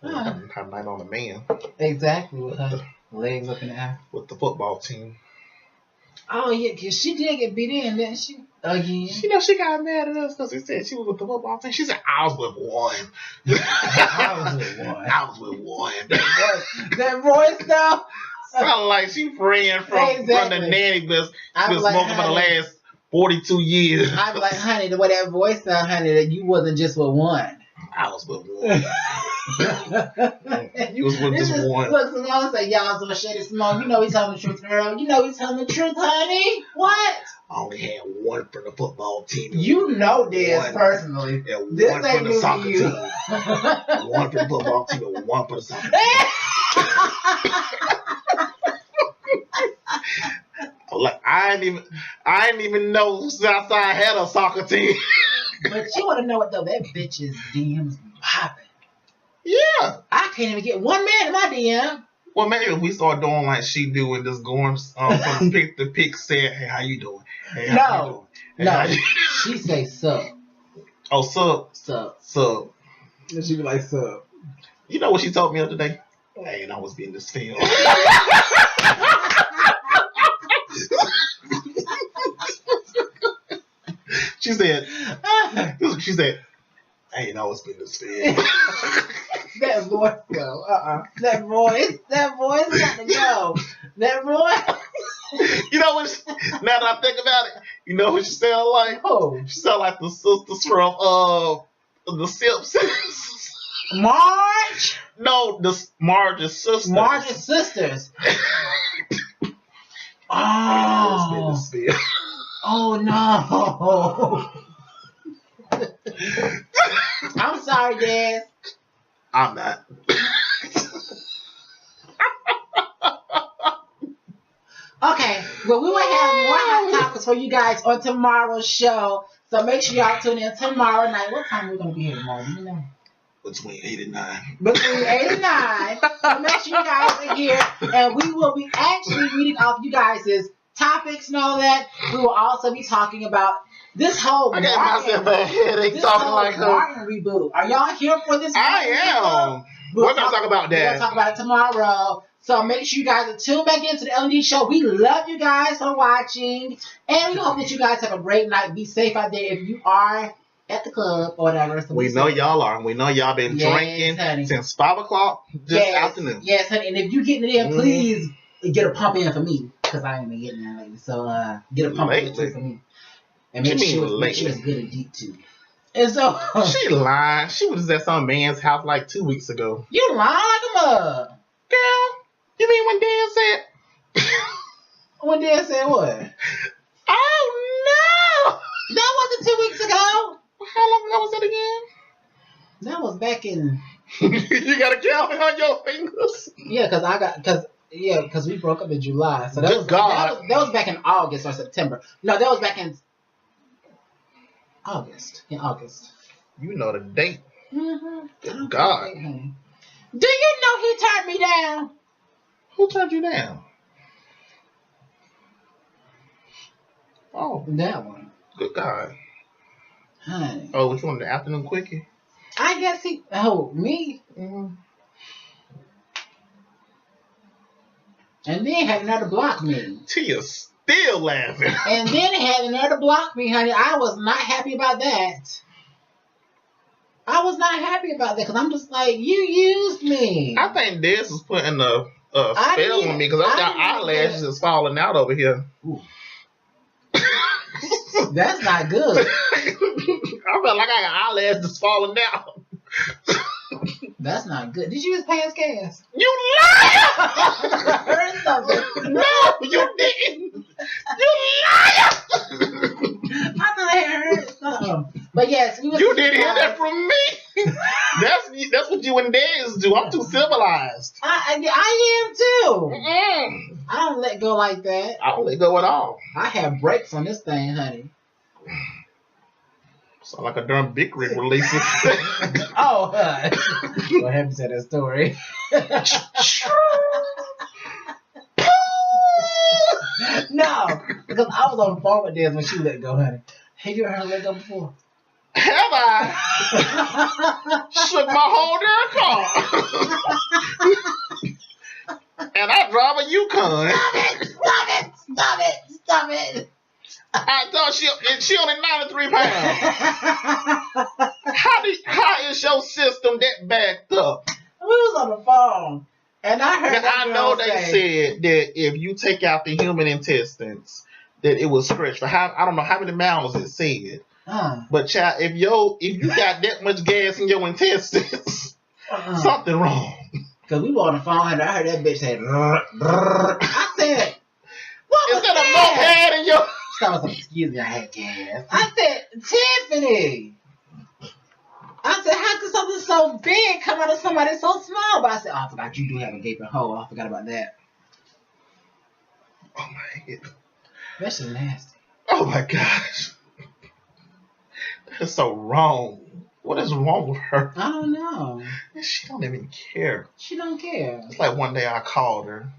Her night on the man. Exactly, with her legs up in the air. With the football team. Oh, yeah, because she did get beat in, didn't she? Again. You know, she got mad at us because we said she was with the football team. She said, I was with one. I was with one. I was with one. That voice, though. Sound like she ran from the nanny because she was like, smoking for the last 42 years. I was like, honey, the way that voice sound, honey, that you wasn't just with one. I was with one. You was with just one. Look, Simone say, y'all so shady. Simone, you know he's telling the truth, girl. You know he's telling the truth, honey. What? I only had one for the football team. You know this personally. And This one ain't for the new soccer to you. team. One for the football team and one for the soccer team. Like I didn't even know Southside had a soccer team. But you want to know what though? That bitch's DMs be popping. Yeah. I can't even get one man in my DM. Well, maybe if we start doing like she do and just going from pick to pick, saying, "Hey, how you doing? Hey, how you doing? Hey, No. how you-" She say sup. Oh, sub. And she be like sup. You know what she told me the other day? Hey, and I was being this film. She said, hey, and I was being this film. That voice go. That voice got to go. That voice. You know what? Now that I think about it, you know what she sound like? Oh. She sound like the sisters from the Simpsons. Marge. No, Marge's sisters. Marge's sisters. Oh. Oh no. I'm sorry, Des. I'm not. Okay, well, we will have more hot topics for you guys on tomorrow's show. So make sure y'all tune in tomorrow night. What time are we going to be here tomorrow? Do you know? Between 8 and 9. Between 8 and 9. So make sure you guys are here. And we will be actually reading off you guys' topics and all that. We will also be talking about this whole I got myself a headache talking like her. Martin reboot. Are y'all here for this? I am. We're going to talk about that. We're going to talk about it tomorrow. So make sure you guys are tuned back into the L&D show. We love you guys for watching. And we hope that you guys have a great night. Be safe out there if you are at the club or whatever. So we know y'all are. We know y'all been drinking since 5 o'clock this afternoon. Yes, honey. And if you getting it in, please get a pump in for me. Because I ain't been getting in lately. So get a pump in too for me. And make sure it's good and deep too. And so she lied. She was at some man's house like 2 weeks ago. You lying like a mug. Girl, you mean when Dan said when Dan said what? Oh no! That wasn't 2 weeks ago. How long ago was that again? That was back in You gotta count it on your fingers. Yeah, because we broke up in July. So that was back in August or September. No, that was back in August. In August. You know the date. Mm-hmm. Good God. Do you know he turned me down? Who turned you down? Oh. That one. Good God. Honey. Oh, which one? The afternoon quickie? I guess he... Oh, me? Mm-hmm. And then had another block me. Tia's still laughing. And then had another block me, honey. I was not happy about that. I was not happy about that because I'm just like, you used me. I think this is putting a spell on me because I got eyelashes that's falling out over here. That's not good. I feel like I got eyelashes that's falling out. That's not good. Did you use pants gas? You liar! I heard something. No, you didn't. You liar! I thought I heard something. But yes, we you didn't hear that from me. That's what you and Dez do. I'm too civilized. I am too. Mm-mm. I don't let go like that. I don't let go at all. I have brakes on this thing, honey. Sound like a darn big rig releasing. Oh, go ahead and tell that story. No, because I was on the phone with Dez when she let go, honey. Have you ever heard her let go before? Have I? Shook my whole darn car. And I drive a Yukon. Stop it. I thought she only 93 pounds. How is your system that backed up? We was on the phone, and I heard. Now, I know they said that if you take out the human intestines, that it will stretch for I don't know how many miles it said. But child, if you got that much gas in your intestines, something wrong. Cause we were on the phone, and I heard that bitch say, I said, "What is that a moped in your?" Excuse me, I had gas. I said, Tiffany. I said, how could something so big come out of somebody so small? But I said, I forgot you do have a gaping hole. I forgot about that. Oh my God. That's just nasty. Oh my gosh. That's so wrong. What is wrong with her? I don't know. She don't even care. She don't care. It's like one day I called her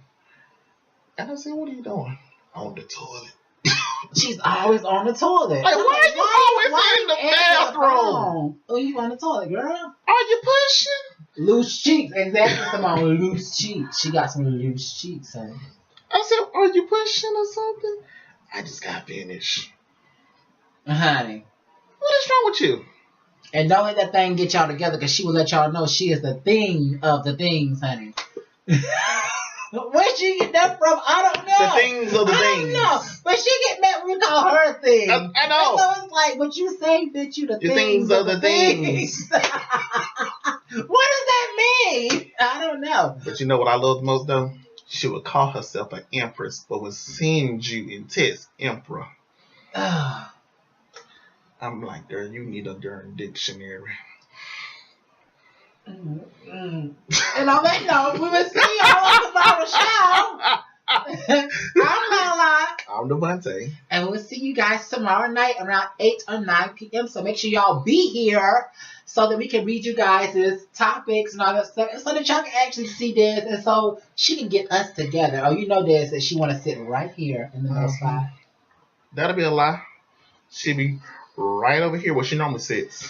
and I said, "What are you doing?" On the toilet. She's always on the toilet. Like, why are you always in the bathroom? Oh, you on the toilet, girl? Are you pushing? Loose cheeks. Exactly, Simone. Loose cheeks. She got some loose cheeks, honey. I said, "Are you pushing or something?" I just got finished. Honey. What is wrong with you? And don't let that thing get y'all together, because she will let y'all know she is the thing of the things, honey. Where'd she get that from? I don't know. The things of the things. I don't know. But she get mad when we call her a thing. I know. And so it's like, but you say, bitch, you the things of the things. What does that mean? I don't know. But you know what I love the most, though? She would call herself an empress, but would send you in text, emperor. I'm like, girl, you need a darn dictionary. And on that note, we will see y'all on tomorrow's show. I'm Lala. I'm Devontae. And we'll see you guys tomorrow night around 8 or 9 p.m. So make sure y'all be here so that we can read you guys' topics and all that stuff, so that y'all can actually see Des, and so she can get us together. Oh, you know, Des, that she want to sit right here in the middle spot. That'll be a lie. She'll be right over here where she normally sits.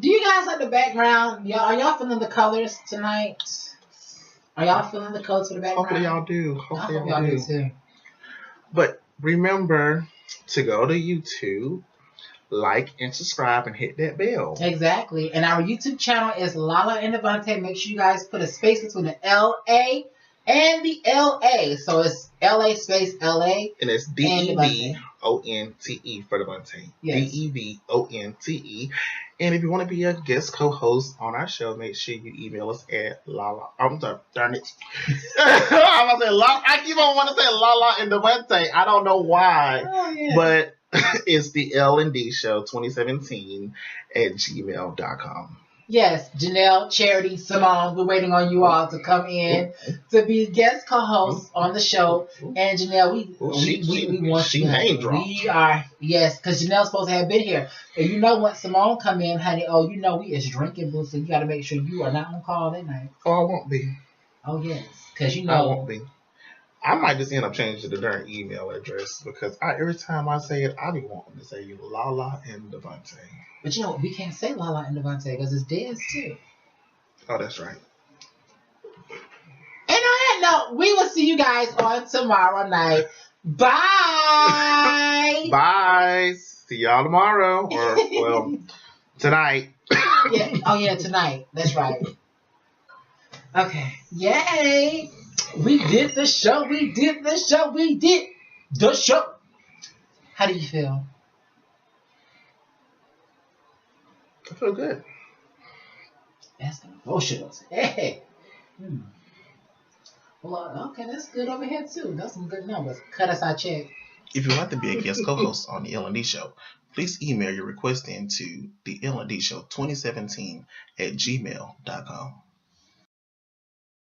Do you guys like the background? Are y'all feeling the colors tonight? Are y'all feeling the colors for the background? Hopefully y'all do. I hope y'all do too. But remember to go to YouTube, like and subscribe, and hit that bell. Exactly. And our YouTube channel is Lala and Devontae. Make sure you guys put a space between the L-A and the L-A. So it's L-A space L-A. And it's D-E-V-O-N-T-E for Devontae. Yes. D-E-V-O-N-T-E. And if you want to be a guest co-host on our show, make sure you email us at Lala. I'm sorry, darn it. I'm gonna say Lala. I keep on wanting to say Lala and Devontae. I don't know why. Oh, yeah. But it's the L&D Show 2017 at gmail.com. Yes, Janelle, Charity, Simone, we're waiting on you all to come in to be guest co-hosts on the show. And Janelle, we want you. Name dropped. We are, yes, because Janelle's supposed to have been here. And you know when Simone come in, honey, oh, you know we is drinking boots, so you got to make sure you are not on call that night. Oh, I won't be. Oh, yes, because you know. I won't be. I might just end up changing the darn email address, because every time I say it, I be wanting to say Lala and Devontae. But you know, we can't say Lala and Devontae because it's Des too. Oh, that's right. And on that note, we will see you guys on tomorrow night. Bye. Bye. See y'all tomorrow. Or, well, tonight. Yeah. Oh, yeah, tonight. That's right. Okay. Yay. We did the show. We did the show. We did the show. How do you feel? I feel good. That's emotional. Hey. Well, okay, that's good over here too. That's some good numbers. Cut us our check. If you'd like to be a guest co-host on the L&D Show, please email your request in to the L&D Show 2017 at gmail.com.